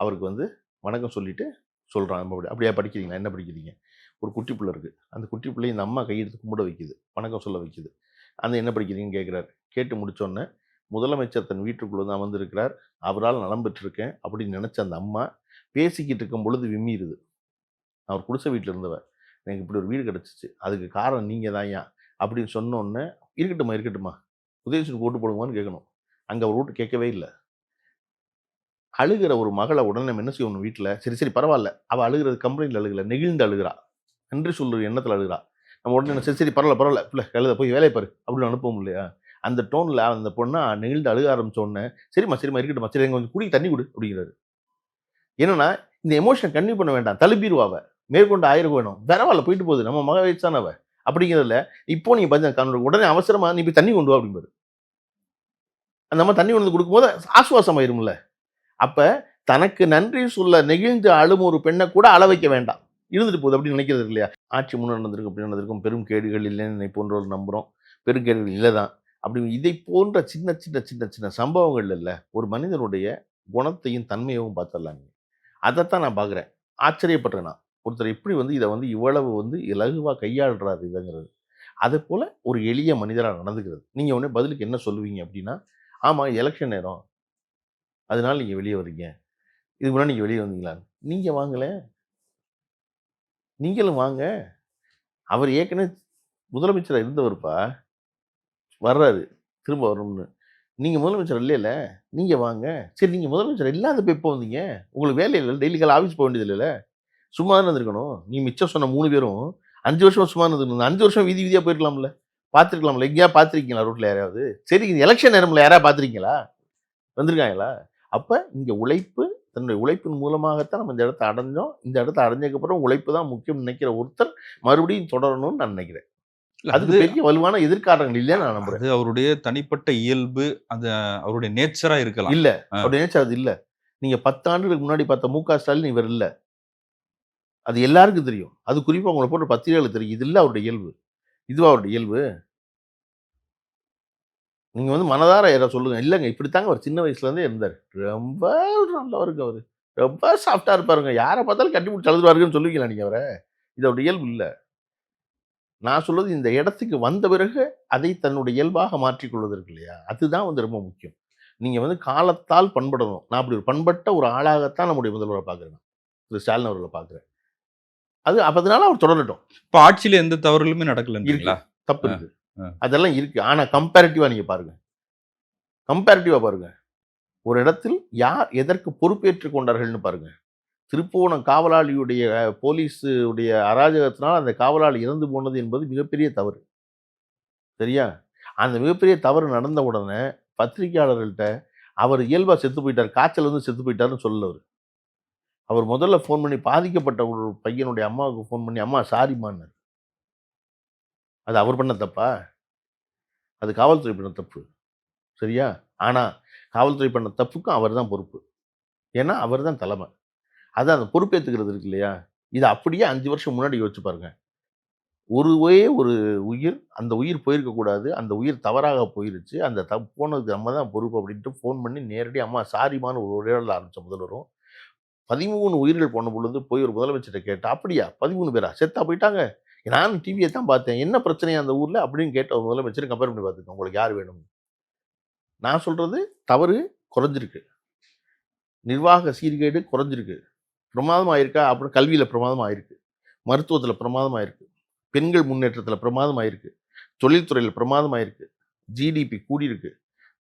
அவருக்கு வந்து வணக்கம் சொல்லிட்டு சொல்றான். நம்ம "அப்படியா படிக்கிறீங்களா? என்ன படிக்கிறீங்க?" ஒரு குட்டி புள்ள இருக்கு. அந்த குட்டி புள்ளைய இந்த அம்மா கையெடுத்து கும்பிட வைக்குது. வணக்கம் சொல்ல வைக்குது. அந்த "என்ன படிக்கிறீங்கன்னு?" கேட்கிறாரு. கேட்டு முடிச்சோன்னே, முதலமைச்சர் தன் வீட்டுக்குள்ள வந்து அமர்ந்திருக்கிறார். அவரால் நலம் பெற்றிருக்கேன் அப்படின்னு நினைச்ச அந்த அம்மா, பேசிக்கிட்டு இருக்கும் பொழுது விம்மிருது. நான் ஒரு குடிசை வீட்ல இருந்தவ. எனக்கு இப்படி ஒரு வீடு கிடைச்சுச்சு. அதுக்கு காரணம் நீங்க தான்யா அப்படின்னு சொன்னோன்னே, இருக்கட்டும்மா, இருக்கட்டும்மா. உதயசூருக்கு ஓட்டு போடுங்கம்மான்னு கேட்கணும். அங்க அவர் ஓட்டு கேட்கவே இல்ல. அழுகிற ஒரு மகள உடனே நம்ம என்ன செய்யணும் வீட்ல, சரி, சரி பரவால்ல. அவ அழுகுறது கம்பெனில அழுகல. நெகிழ்ந்து அழுகுறா. நன்றி சொல்ற எண்ணத்துல அழுகுறா. நம்ம உடனே சரி, சரி பரவால்ல, பரவால்ல. புள்ள கழுத போய் வேலைய பாரு அப்படின்னு அனுப்புவோம் இல்லையா? அந்த டோன்ல அந்த பொண்ணு நெகிழ்ந்து அழுக ஆரம்பிச்ச உடனே, சரிம்மா, சரிம்மா இருக்கட்டும்மா. சரி கொஞ்சம் குடி தண்ணி குடு அப்படிங்கிறாரு. என்னன்னா, இந்த எமோஷன கன்வே பண்ண வேண்டாம். தழும்பிருவா அவ. மேற்கொண்டு ஆயிரம் வேணும். பரவால்ல போயிட்டு போகுது. நம்ம மக வயசு தான அவ. அப்படிங்கிறதுல, இப்போ நீங்க உடனே அவசரமா நீ போய் தண்ணி கொண்டு வா அப்படிம்பாரு. அந்த அம்மா தண்ணி கொண்டு வந்து குடுக்கும்போது ஆசுவாசம் ஆயிரும்ல. அப்ப தனக்கு நன்றி சொல்ல நெகிழ்ந்து அழும் ஒரு பெண்ண கூட அழ வைக்க வேண்டாம். இருந்துட்டு போகுது அப்படின்னு நினைக்கிறது இல்லையா? ஆட்சி முன்ன நடந்திருக்கு, அப்படி நடந்திருக்கும். பெரும் கேடுகள் இல்லைன்னு என்னை போன்றோர் நம்புறோம். பெருங்கேடுகள் இல்ல தான். அப்படி இதை போன்ற சின்ன, சின்ன, சின்ன, சின்ன சம்பவங்கள் இல்ல, ஒரு மனிதனுடைய குணத்தையும், தன்மையவும் பார்த்துடலாங்க. அதத்தான் நான் பார்க்குறேன். ஆச்சரியப்படுறேன் நான். ஒருத்தர் எப்படி வந்து இத வந்து இவ்வளவு வந்து இலகுவா கையாள்றாரு இதங்கிறது. அதுபோல ஒரு எளிய மனிதரா நடந்துக்கிறது. நீங்க உடனே பதிலுக்கு என்ன சொல்லுவீங்க அப்படின்னா, ஆமா எலக்ஷன் நேரம். அதனால நீங்க வெளிய வர்றீங்க. இதுக்கு முன்னாடி நீங்க வெளிய வந்தீங்களா? நீங்க வாங்களேன். நீங்களும் வாங்க. அவர் ஏற்கனவே முதலமைச்சரா இருந்தவருப்பா. வர்றாரு. திரும்ப வரணும்னு. நீங்க முதலமைச்சர் இல்லைல்ல. நீங்க வாங்க. சரி நீங்க முதலமைச்சர் இல்லாதப்ப எப்போ வந்தீங்க? உங்களுக்கு வேலை இல்ல. டெய்லி காலைல ஆஃபீஸ் போ வேண்டியது இல்லல்ல. சும்மா தானே இருந்திருக்கணும். நீ மிச்சம் சொன்ன 3 பேரும் 5 வருஷமா சும்மா இருந்திருக்கணும். 5 வருஷம் வீதி வீதியா போயிருக்கலாம்ல. பார்த்துருக்கலாம்ல. எங்கேயாவது பார்த்துருக்கீங்களா ரோட்ல யாரையாவது? சரி இது எலக்ஷன் நேரம்ல யாராவது பார்த்துருக்கீங்களா? வந்திருக்காங்களா? அப்ப இங்க உழைப்பு, தன்னுடைய உழைப்பின் மூலமாகத்தான் நம்ம இந்த இடத்த அடைஞ்சோம். இந்த இடத்த அடைஞ்சதுக்கப்புறம் உழைப்பு தான் முக்கியம்னு நினைக்கிற ஒருத்தர் மறுபடியும் தொடரணும்னு நான் நினைக்கிறேன். இல்ல அதுக்கு அது பெரிய வலுவான எதிர்காரணங்கள் இல்லன்னு நான் நம்புறேன். அது அவருடைய தனிப்பட்ட இயல்பு, அது அவருடைய நேச்சரா இருக்கலாம். இல்ல. அ அப்படி நினைச்சா அது இல்ல. நீங்க 10 ஆண்டுகளுக்கு முன்னாடி பார்த்த மு.க. ஸ்டாலின் இவர் இல்ல. அது எல்லாருக்கும் தெரியும். அது குறிப்பா உங்கள போன்ற பத்திரிகையாளர்களுக்கு தெரியும். இது இல்ல அவருடைய இயல்பு. இதுவா அவருடைய இயல்பு? நீங்க வந்து மனதார யாராவது சொல்லுங்க. இல்லங்க இப்படித்தாங்க அவர் சின்ன வயசுல இருந்தே இருந்தாரு. ரொம்ப நல்லவருங்க அவரு. ரொம்ப சாஃப்ட்டா இருப்பாருங்க. யார பார்த்தாலும் கட்டி புடிச்சு அழுதுருவாருங்கன்னு சொல்லுவீங்களா நீங்க அவர? இது அவருடைய இயல்பு இல்ல. நான் சொல்வது இந்த இடத்துக்கு வந்த பிறகு அதை தன்னுடைய இயல்பாக மாற்றிக் கொள்வது இருக்கு இல்லையா? அதுதான் வந்து ரொம்ப முக்கியம். நீங்க வந்து காலத்தால் பண்படணும். நான் அப்படி ஒரு பண்பட்ட ஒரு ஆளாகத்தான் நம்முடைய முதல்வர பார்க்கிறேன். திரு ஸ்டாலின் அவர்கள பார்க்கிறேன். அப்ப அதனால அவர் தொடரட்டும். இப்ப ஆட்சியில எந்த தவறுகளுமே இருக்கு. நடக்கலன்றீங்களா? தப்பு அ, இருக்கு. அ. அதெல்லாம் இருக்கு. ஆனா கம்பேரிட்டிவா நீங்க பாருங்க. கம்பேரிட்டிவா பாருங்க. ஒரு இடத்தில் யார் எதற்கு பொறுப்பேற்றுக் கொண்டார்கள்ன்னு பாருங்க. திருப்புவனம் காவலாளியுடைய போலீஸ் உடைய அராஜகத்தினால் அந்த காவலாளி இறந்து போனது என்பது மிகப்பெரிய தவறு. சரியா? அந்த மிகப்பெரிய தவறு நடந்த உடனே பத்திரிக்கையாளர்கள்ட்ட அவர் இயல்பா செத்து போயிட்டார். காய்ச்சல் வந்து செத்து போயிட்டாருன்னு சொல்லல அவரு. அவர் முதல்ல ஃபோன் பண்ணி பாதிக்கப்பட்ட ஒரு பையனுடைய அம்மாவுக்கு ஃபோன் பண்ணி, "அம்மா சாரிம்மான்னாரு." அது அவர் பண்ண தப்பா? அது காவல்துறை பண்ண தப்பு. சரியா? ஆனா, காவல்துறை பண்ண தப்புக்கும் அவர் தான் பொறுப்பு. ஏன்னா, அவர் தான் தலைமை. அதான் அந்த பொறுப்பேத்துக்கிறது இருக்கு இல்லையா? இத அப்படியே 5 வருஷம் முன்னாடி யோசிச்சு பாருங்க. ஒரே ஒரு உயிர், அந்த உயிர் போயிருக்க கூடாது. அந்த உயிர் தவறாக போயிருச்சு. அந்த போனதுக்கு நம்ம தான் பொறுப்பு அப்படின்ட்டு ஃபோன் பண்ணி நேரடியா, "அம்மா சாரிம்மான்னு" ஒரு உரையாடல் ஆரம்பிச்ச முதல்வரும், 13 உயிர்கள் போன பொழுது போய் ஒரு முதலமைச்சர்ட்ட கேட்டா, "அப்படியா 13 பேரா? செத்தா போயிட்டாங்க? நானும் டிவிய தான் பார்த்தேன். என்ன பிரச்சனையா அந்த ஊர்ல?" அப்படின்னு கேட்ட ஒரு முதலமைச்சர் கம்பேர் பண்ணி பார்த்துக்கோங்க. உங்களுக்கு யார் வேணும்? நான் சொல்றது தவறு குறைஞ்சிருக்கு. நிர்வாக சீர்கேடு குறைஞ்சிருக்கு. பிரமாதமா ஆயிருக்கா? அப்புறம் கல்வியில பிரமாதமா ஆயிருக்கு. மருத்துவத்தில பிரமாதமா ஆயிருக்கு. பெண்கள் முன்னேற்றத்தில பிரமாதமா ஆயிருக்கு. தொழில்துறையில பிரமாதமா ஆயிருக்கு. ஜிடிபி கூடியிருக்கு.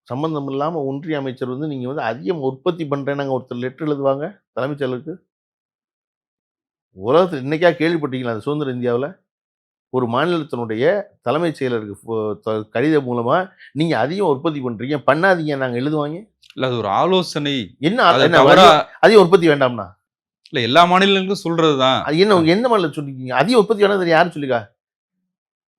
சம்பந்தம் இல்லாம ஒன்றிய அமைச்சர் வந்து நீங்க வந்து அதிகம் உற்பத்தி பண்றேன்னாங்க ஒருத்தர் லெட்டர் எழுதுவாங்க தலைமைச் செயலருக்கு. உலகத்துல இன்னைக்கா கேள்விப்பட்டீங்களா அந்த சுதந்திர இந்தியாவுல? ஒரு மாநிலத்தினுடைய தலைமைச் செயலருக்கு கடிதம் மூலமா நீங்க அதிகம் உற்பத்தி பண்றீங்க. பண்ணாதீங்க நாங்க எழுதுவாங்க. இல்ல அது ஒரு ஆலோசனை. என்ன அத என்ன தவறா அதிக உற்பத்தி வேண்டாம்னா? இல்ல எல்லா மாநிலங்களுக்கும் சொல்றதுதான். அது என்ன எந்த மாநிலத்துல சொல்லிருக்கீங்க? அதிக உற்பத்தி வேணாம்னு யாரு சொல்லிருக்கா?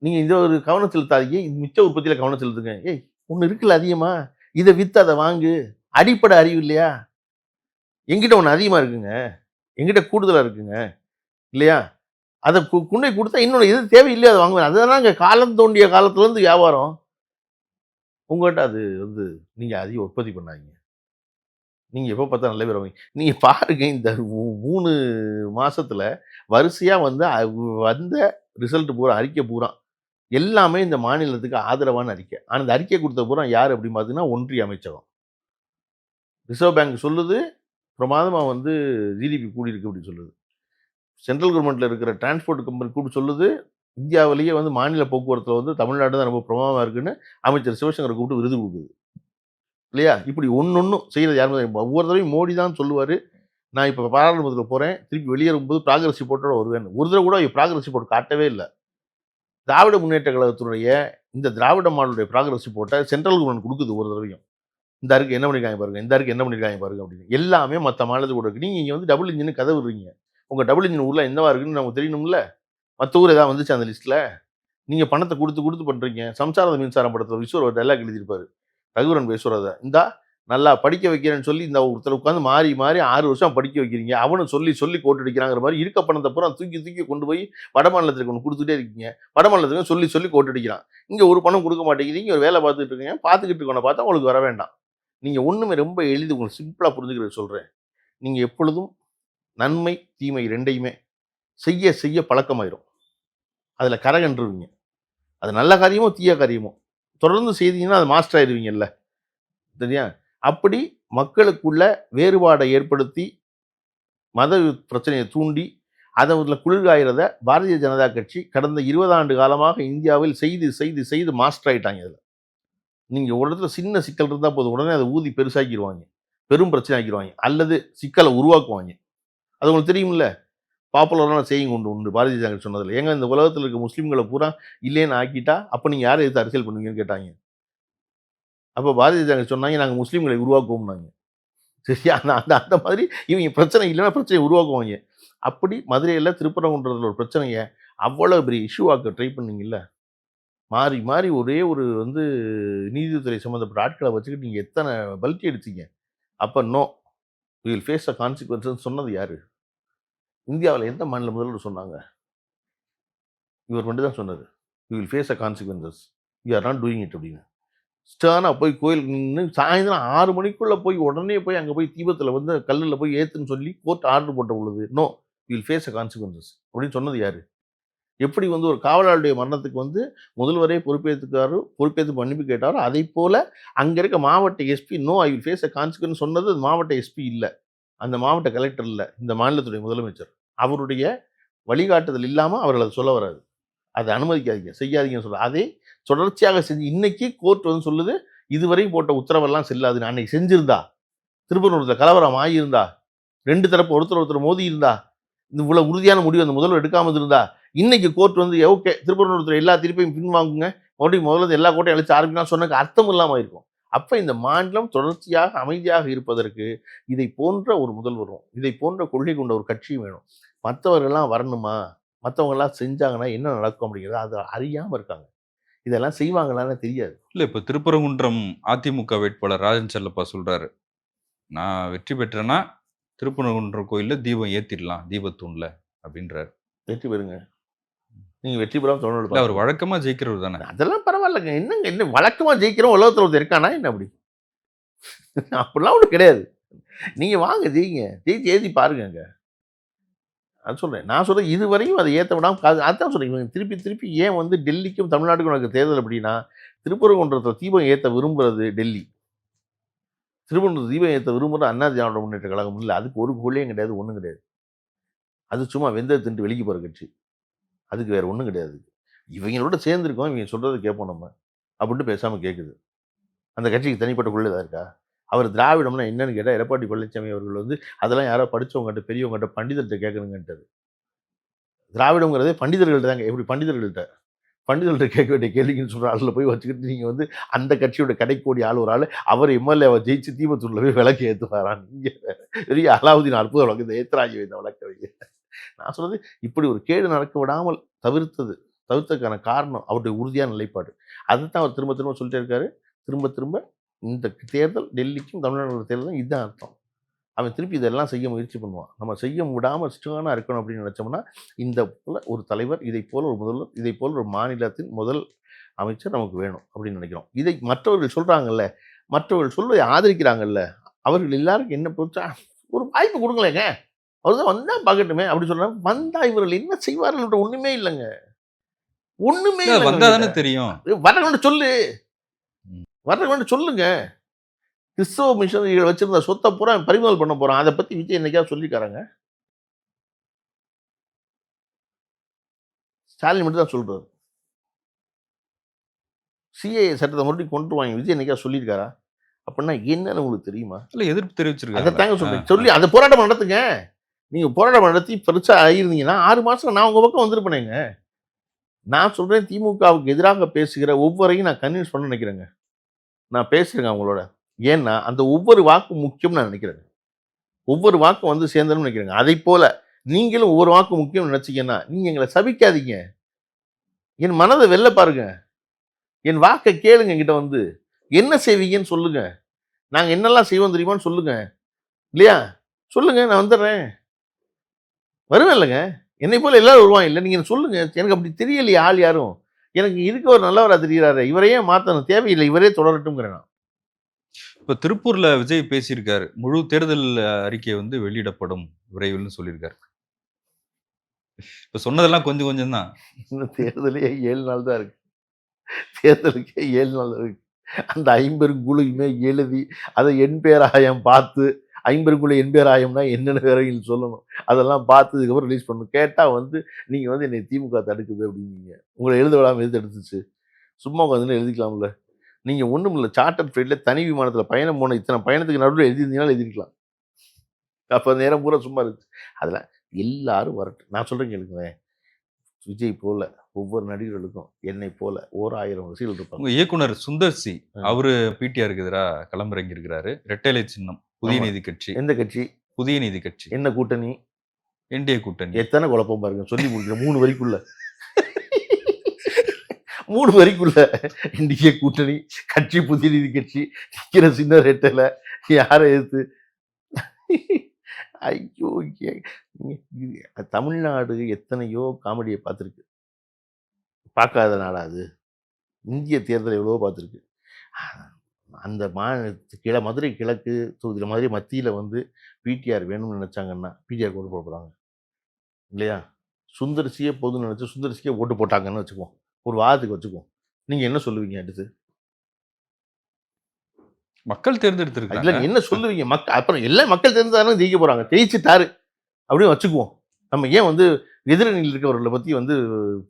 நீங்க இந்த ஒரு கவனம் செலுத்தாதீங்க. மிச்ச உற்பத்தியில கவனம் செலுத்துங்க. ஏய் ஒண்ணு இருக்குல்ல அதிகமா. இத வித்து அத வாங்கு. அடிப்படை அறிவு இல்லையா? என்கிட்ட ஒண்ணு அதிகமா இருக்குங்க. என்கிட்ட கூடுதலா இருக்குங்க. இல்லையா? அத கொண்டு போய் குடுத்தா இன்னொன்னு எது தேவையில்லையோ அத வாங்குவேன். அதுதானங்க காலம் தோண்டிய காலத்துலருந்து வியாபாரம். உங்கட்ட அது வந்து நீங்க அதிக உற்பத்தி பண்ணாதீங்க. நீங்க எப்ப பார்த்தாலும் நல்ல பேர் வாங்குவீங்க. நீங்க பாருங்க இந்த 3 மாசத்துல வரிசையா வந்து வந்த ரிசல்ட் பூரா அறிக்கை பூரா எல்லாமே இந்த மாநிலத்துக்கு ஆதரவான அறிக்கை. ஆனா இந்த அறிக்கை குடுத்தது பூரா யாரு அப்படின்னு பார்த்தீங்கன்னா, ஒன்றிய அமைச்சகம். ரிசர்வ் பேங்க் சொல்லுது, பிரமாதமா வந்து ஜிடிபி கூடியிருக்கு அப்படின்னு சொல்லுது. சென்ட்ரல் கவர்ன்மெண்ட்ல இருக்கிற டிரான்ஸ்போர்ட் கம்பெனி கூப்பிட்டு சொல்லுது, இந்தியாவிலேயே வந்து மாநில போக்குவரத்துல வந்து தமிழ்நாடு தான் ரொம்ப பிரமாதமா இருக்குன்னு அமைச்சர் சிவசங்கர கூப்பிட்டு விருது குடுக்குது. இல்லையா? இப்படி ஒண்ணொண்ணும் செய்றது யாருமே ஒவ்வொரு தடவையும் மோடி தான் சொல்லுவாரு, நான் இப்ப பாராளுமன்றத்துல போறேன், திருப்பி வெளிய வரும்போது ப்ராகிரஸ் ரிப்போர்ட்டோட வருவேன்னு. ஒரு தடவ கூட ப்ராகிரஸ் ரிப்போர்ட் காட்டவே இல்ல. திராவிட முன்னேற்ற கழகத்தினுடைய இந்த திராவிட மாடலுடைய ப்ராகிரஸ் ரிப்போர்ட்ட சென்ட்ரல் கவர்ன்மெண்ட் குடுக்குது ஒரு தடவையும். இந்த அறிக்கை என்ன பண்ணியிருக்காங்க பாருங்க, இந்த அறிக்கை என்ன பண்ணியிருக்காங்க பாருங்க அப்படின்னு. எல்லாமே மத்த மாநிலத்துக்கு கூட இருக்கு. நீங்க இங்க வந்து டபுள் இன்ஜின் கதை விடுறீங்க. உங்க டபுள் இன்ஜின் ஊர்ல என்னவா இருக்குன்னு நமக்கு தெரியணும்ல. மத்த ஊர் ஏதாவது வந்துச்சா அந்த லிஸ்ட்ல? நீங்க பணத்த குடுத்து குடுத்து பண்றீங்க. சம்சாரம் மின்சாரம் படத்துல விஸ்வா ஒரு டயலாக் எழுதியிருப்பாரு. ரகுவரன் பேசுவாரு அத. இந்தா நல்லா படிக்க வைக்கிறேன்னு சொல்லி இந்த ஒருத்தர் உட்கார்ந்து மாறி மாறி 6 வருஷம் படிக்க வைக்கிறீங்க. அவனும் சொல்லி சொல்லி கோட்டு அடிக்கிறாங்கிற மாரி இருக்க பணத்த பூரா தூக்கி தூக்கி கொண்டு போய் வட மாநிலத்துக்கு ஒண்ணு குடுத்துட்டே இருக்கீங்க. வட மாநிலத்துக்கு சொல்லி சொல்லி கோட்டு அடிக்கிறான். இங்க ஒரு பணம் குடுக்க மாட்டேங்கிறீங்க. ஒரு வேலை பார்த்துட்டு இருக்கீங்க. பார்த்துக்கிட்டு இருக்கவன பார்த்தா உங்களுக்கு வர வேண்டாம். நீங்க ஒண்ணுமே ரொம்ப எளிது உங்களுக்கு சிம்பிளா புரிஞ்சுக்கிறதுக்கு சொல்றேன். நீங்க எப்பொழுதும் நன்மை, தீமை 2யுமே செய்ய செய்ய பழக்கமாயிரும். அதுல கரகன்றுவீங்க. அது நல்ல காரியமோ, தீய காரியமோ தொடர்ந்து செய்தீங்கன்னா அது மாஸ்டர் ஆயிருவீங்கல்ல. சரியா? அப்படி மக்களுக்குள்ள வேறுபாட ஏற்படுத்தி, மத பிரச்சனைய தூண்டி, அதுல குளிர்காயறத பாரதிய ஜனதா கட்சி கடந்த 20 ஆண்டு காலமாக இந்தியாவில் செய்து செய்து செய்து மாஸ்டர் ஆயிட்டாங்க அதுல. நீங்க ஒரு இடத்துல சின்ன சிக்கல் இருந்தா போதும். உடனே அத ஊதி பெருசாக்கிருவாங்க. பெரும் பிரச்சனை ஆக்கிருவாங்க. அல்லது சிக்கல உருவாக்குவாங்க. அது உங்களுக்கு தெரியும்ல. பாப்புலரான சேயிங் ஒண்ணு உண்டு. பாரதிய ஜனதா சொன்னதுல. ஏங்க இந்த உலகத்துல இருக்க முஸ்லிம்கள பூரா இல்லேன்னு ஆக்கிட்டா, அப்ப நீங்க யார எதிர்த்து அரசியல் பண்ணுவீங்கன்னு கேட்டாங்க. அப்ப பாரதிய ஜனதா சொன்னாங்க, நாங்க முஸ்லிம்களை உருவாக்குவோம்னாங்க. சரியா? அந்த அந்த அந்த மாதிரி இவங்க பிரச்சனை இல்லன்னா பிரச்சனைய உருவாக்குவாங்க. அப்படி மதுரையில திருப்பரங்குன்றத்துல ஒரு பிரச்சனைய அவ்வளவு பெரிய இஷ்யூ ஆக்க ட்ரை பண்ணீங்கல்ல. மாறி மாறி ஒரே ஒரு வந்து நீதித்துறை சம்மந்தப்பட்ட ஆட்கள வச்சுக்கிட்டு நீங்க எத்தன பல்டி அடிச்சீங்க. அப்ப no. We will face the கான்சிக்வென்ஸ்ன்னு சொன்னது யாரு? இந்தியாவுல எந்த மாநில முதல்வர் சொன்னாங்க? இவர் மட்டும் தான் சொன்னாரு. "You will face the consequences. You are not doing it" அப்படின்னு. ஸ்டர்னா போய் கோயிலுக்கு நின்னு சாயந்தரம் 6 மணிக்குள்ள போய் உடனே போய் அங்க போய் தீபத்துல வந்து கல்லுல போய் ஏத்துன்னு சொல்லி கோர்ட் ஆர்டர் போட்ட பொழுது, "no, you will face the consequences" அப்படின்னு சொன்னது யாரு? எப்படி வந்து ஒரு காவலாளுடைய மரணத்துக்கு வந்து முதல்வரே பொறுப்பேத்துக்காரு, பொறுப்பேத்து மன்னிப்பு கேட்டாரோ, அதைப்போல அங்க இருக்க மாவட்ட SP, "no, I will face the consequence" சொன்னது மாவட்ட எஸ்பி இல்ல. அந்த மாவட்ட கலெக்டர் இல்ல. இந்த மாநிலத்துடைய முதலமைச்சர். அவருடைய வழிகாட்டுதல் இல்லாம அவர்கள் அத சொல்ல வராரு. அத அனுமதிக்காதீங்க, செய்யாதீங்கன்னு சொல்றாரு. அதை தொடர்ச்சியாக செஞ்சு இன்னைக்கு கோர்ட் வந்து சொல்லுது, இதுவரை போட்ட உத்தரவெல்லாம் செல்லாதுன்னு. அன்னைக்கு செஞ்சிருந்தா, திருப்பரங்குன்றத்துல கலவரம் ஆகியிருந்தா, 2 தரப்பு ஒருத்தர் ஒருத்தர் மோதி இருந்தா, இவ்வளவு உறுதியான முடிவு அந்த முதல்வர் எடுக்காம இருந்தா, இன்னைக்கு கோர்ட் வந்து ஓகே திருப்பரங்குன்றத்துல எல்லா தீர்ப்பையும் பின்வாங்குங்க. மறுபடியும் முதல்ல இருந்து எல்லா கோர்ட்டையும் அழிச்சு ஆரம்பிக்கலாம் சொன்னதுக்கு அர்த்தம் இல்லாம இருக்கும். அப்ப இந்த மாநிலம் தொடர்ச்சியாக அமைதியாக இருப்பதற்கு இதை போன்ற ஒரு முதல்வரும், இதை போன்ற கொள்கை கொண்ட ஒரு கட்சியும் வேணும். மத்தவர்கள்லாம் வரணுமா? மத்தவங்கலாம் செஞ்சாங்கன்னா என்ன நடக்கும் அப்படிங்கிறத அது அறியாம இருக்காங்க. இதெல்லாம் செய்வாங்களான்னு தெரியாது. இல்ல இப்ப திருப்பரங்குன்றம் அதிமுக வேட்பாளர் ராஜன் செல்லப்பா சொல்றாரு. நான் வெற்றி பெற்றேன்னா, திருப்பரங்குன்றம் கோயில்ல தீபம் ஏத்திடலாம், தீபத்தூண்ல அப்படின்றாரு. வெற்றி பெறுங்க. நீங்க வெற்றி பெறாம தொடர்ந்து இல்ல அவர் பார்த்துக்கோங்க. வழக்கமா ஜெயிக்கிறவர் தானே. அதெல்லாம் பரவாயில்லங்க. என்னங்க என்ன வழக்கமா ஜெயிக்கிறோம் உலகத்துல ஒருத்தன் இருக்கானா என்ன அப்படி? அப்படிலாம் ஒண்ணும் கிடையாது. நீங்க வாங்க ஜெயிங்க. ஜெயிச்சு எழுதி பாருங்கங்க. அது சொல்றேன். நான் சொல்றேன் இதுவரையும் அதை ஏத்த விடாம அதான் சொல்றேன். இவங்க திருப்பி திருப்பி ஏன் வந்து டெல்லிக்கும் தமிழ்நாட்டுக்கும் நடக்கிற தேர்தல் அப்படின்னா, திருப்பரங்குன்றத்தில தீபம் ஏத்த விரும்புறது டெல்லி. திருப்பரங்குன்றத்தில தீபம் ஏத்த விரும்புறது அண்ணா திராவிட முன்னேற்ற கழகம் இல்ல. அதுக்கு ஒரு கொள்கையும் கிடையாது, ஒண்ணும் கிடையாது. அது சும்மா வெந்தயத்த தின்னுட்டு வெளிக்கு போற கட்சி. அதுக்கு வேற ஒண்ணும் கிடையாது. இவங்களோட சேர்ந்திருக்கோம், இவங்க சொல்றத கேட்போம் நம்ம. அப்படின்ட்டு பேசாம கேட்குது. அந்த கட்சிக்கு தனிப்பட்ட கொள்கை ஏதாவது இருக்கா? அவர் திராவிடம்னா என்னன்னு கேட்டா, எடப்பாடி பழனிசாமி அவர்கள் வந்து அதெல்லாம் யாரோ படிச்சவங்ககிட்ட, பெரியவங்ககிட்ட, பண்டிதர்ட்ட கேட்கணுங்கன்ட்டாரு. திராவிடம்ங்கிறதே பண்டிதர்கள்ட்ட தாங்க. எப்படி பண்டிதர்கள்ட்ட? பண்டிதர்கள்ட்ட கேட்க வேண்டிய கேள்விக்குன்னு சொல்ற ஆளுல போய் வச்சுக்கிட்டு, நீங்க வந்து அந்த கட்சியோட கடைக்கோடி ஆள் ஒரு ஆளு, அவர் எம்எல்ஏவ ஜெயிச்சு தீபத்தூர்ல போய் விளக்கு ஏத்துவாராம். நீங்க வேற. பெரிய அலாவுதீன் அற்புத விளக்கு இந்த ஏத்துறாங்க இந்த விளக்க வைங்க. நான் சொல்றது இப்படி ஒரு கேடு நடக்க விடாமல் தவிர்த்ததுக்கான காரணம் அவருடைய உறுதியான நிலைப்பாடு. அதத்தான் அவர் திரும்ப திரும்ப சொல்லிட்டே இருக்காரு. திரும்ப திரும்ப இந்த தேர்தல் டெல்லிக்கும் தமிழ்நாடு தேர்தலும் இதுதான் அர்த்தம். அவன் திருப்பி இதெல்லாம் செய்ய முயற்சி பண்ணுவான். நம்ம செய்ய விடாம ஸ்ட்ராங்கா இருக்கணும் அப்படின்னு நினைச்சோம்னா, இந்த போல ஒரு தலைவர், இதைப் போல ஒரு முதல்வர், இதைப் போல ஒரு மாநிலத்தின் முதல் அமைச்சர் நமக்கு வேணும் அப்படின்னு நினைக்கிறோம். இதை மற்றவர்கள் சொல்றாங்கல்ல, மற்றவர்கள் சொல்வதை ஆதரிக்கிறாங்கல்ல, அவர்கள் எல்லாருக்கும் என்ன பொறுத்தா ஒரு வாய்ப்பு குடுங்களேங்க. அவர்தான் வந்தா பார்க்கட்டுமே அப்படி சொல்றாங்க. வந்தா இவர்கள் என்ன செய்வார்கள் ஒண்ணுமே இல்லங்க. ஒண்ணுமே இல்ல இல்லங்க வந்தா அவங்ககிட்ட. தானே தெரியும். வர்றவன்ட்ட சொல்லு. ம். வர்றவன்ட்ட சொல்லுங்க. கிறிஸ்தவ மிஷனரிகள் வச்சிருந்த சொத்த பூரா பறிமுதல் பண்ண போறான். அத பத்தி விஜய் என்னைக்காவது சொல்லியிருக்காராங்க? ஸ்டாலின் மட்டும் தான் சொல்றாரு. சிஏஏ சட்டத்த மறுபடியும் கொண்டு வாங்க. விஜய் என்னைக்காவது சொல்லியிருக்காரா? அப்படின்னா என்னன்னு உங்களுக்கு தெரியுமா? இல்ல எதிர்ப்பு தெரிவிச்சிருக்காங்கல்ல. அதத்தாங்க சொல்றேன். சொல்லி அந்த போராட்டம் நடத்துங்க. நீங்க போராட்டம் நடத்தி பெருசா ஆயிருந்தீங்கன்னா, 6 மாசம் நான் உங்க பக்கம் வந்திருப்பேனேங்க. நான் சொல்றேன் திமுகவுக்கு எதிராக பேசுகிற ஒவ்வொரையும் நான் கன்வின்ஸ் பண்ண நினைக்கிறேங்க. நான் பேசுறேங்க அவங்களோட. ஏன்னா, அந்த ஒவ்வொரு வாக்கும் முக்கியம்னு நான் நினைக்கிறேங்க. ஒவ்வொரு வாக்கும் வந்து சேர்ந்தணும்னு நினைக்கிறேங்க. அதைப்போல நீங்களும் ஒவ்வொரு வாக்கு முக்கியம்னு நினைச்சீங்கன்னா, நீங்க எங்கள சபிக்காதீங்க. என் மனத வெல்ல பாருங்க. என் வாக்க கேளுங்க என்கிட்ட வந்து. என்ன செய்வீங்கன்னு சொல்லுங்க. நாங்க என்னெல்லாம் செய்வோம் தெரியுமான்னு சொல்லுங்க. இல்லையா? சொல்லுங்க நான் வந்துர்றேன். வருவேன் இல்லங்க. என்னைப் போல எல்லாரும் வருவாங்க இல்ல. நீங்க சொல்லுங்க. எனக்கு அப்படி தெரியலையே ஆள் யாரும். எனக்கு இருக்கவர் நல்லவரா தெரியிறாரே. இவர ஏன் மாத்தணும்? தேவையில்லை. இவரே தொடரட்டும்ங்கிறேன் நான். இப்ப திருப்பூர்ல விஜய் பேசியிருக்காரு. முழு தேர்தல் அறிக்கை வந்து வெளியிடப்படும் விரைவில்னு சொல்லியிருக்காரு. இப்ப சொன்னதெல்லாம் கொஞ்சம் கொஞ்சம் தான். இன்னும் தேர்தலே 7 நாள் தான் இருக்கு. தேர்தலுக்கே 7 நாள் இருக்கு. அந்த 50 குழுயுமே எழுதி, அதை எண்பேராயம் பார்த்து, 50 குழு எண்பேராயம்னா என்னன்னு வேற எங்களுக்கு சொல்லணும். அதெல்லாம் பார்த்து இதுக்கப்புறம் ரிலீஸ் பண்ணணும். கேட்டா வந்து, நீங்க வந்து என்னை திமுக தடுக்குது அப்படின்னீங்க. உங்கள எழுத விடாம எது தடுத்துச்சு? சும்மா உட்காந்துன்னு எழுதிக்கலாம்ல. நீங்க ஒண்ணுமில்ல. சார்ட்டர்ட் ஃப்ளைட்ல தனி விமானத்தில பயணம் போன இத்தனை பயணத்துக்கு நடுவுல எழுதியிருந்தீங்கனாலும் எழுதிருக்கலாம். அப்ப நேரம் பூரா சும்மா இருந்துச்சு. அதெல்லாம் எல்லாரும் வரட்டும். நான் சொல்றேன் கேளுங்களேன். விஜய் போல ஒவ்வொரு நடிகர்களுக்கும் என்னைப் போல ஓர் 1000 ரசிகர்கள் இருப்பாங்க. உங்க இயக்குனர் சுந்தர் சி ஆ. அவரு பிடிஆருக்கு எதிரா களமிறங்கி இருக்கிறாரு. இரட்டை சின்னம். புதிய ஆமா. நீதி கட்சி. எந்த கட்சி? புதிய நீதி கட்சி. என்ன கூட்டணி? என்டிஏ கூட்டணி. எத்தனை குழப்பம் பாருங்க. சொல்லி முடிக்கிறேன் 3 வரிக்குள்ள. 3 வரிக்குள்ள என்டிஏ கூட்டணி, கட்சி புதிய நீதி கட்சி, நிக்கிற சின்ன ரெட்டல யார எதிர்த்து? ஐயோ! தமிழ்நாடு எத்தனையோ காமெடிய பார்த்திருக்கு. பார்க்காத நாடா அது? இந்திய தேர்தல் எவ்வளவோ பார்த்திருக்கு. அந்த மதுரை கிழக்கு தொகுதியில மதுரை மத்தியில வந்து பிடிஆர் வேணும்னு நினைச்சாங்கன்னா, பிடிஆர் ஓட்டு போட போறாங்க. இல்லையா? சுந்தர்சியே போதும்னு நினைச்சு சுந்தர்சிக்கே ஓட்டு போட்டாங்கன்னு வச்சுக்குவோம். ஒரு வாதத்துக்கு வச்சுக்குவோம். நீங்க என்ன சொல்லுவீங்க அடுத்து? மக்கள் தேர்ந்தெடுத்திருக்காங்க. இல்ல என்ன சொல்லுவீங்க? அப்புறம் எல்லாம் மக்கள் தேர்ந்தெடுத்தாலும் ஜெயிக்க போறாங்க. ஜெயிச்சுட்டாரு அப்படின்னு வச்சுக்குவோம். நம்ம ஏன் வந்து எதிரணியில் இருக்கிறவர்கள பத்தி வந்து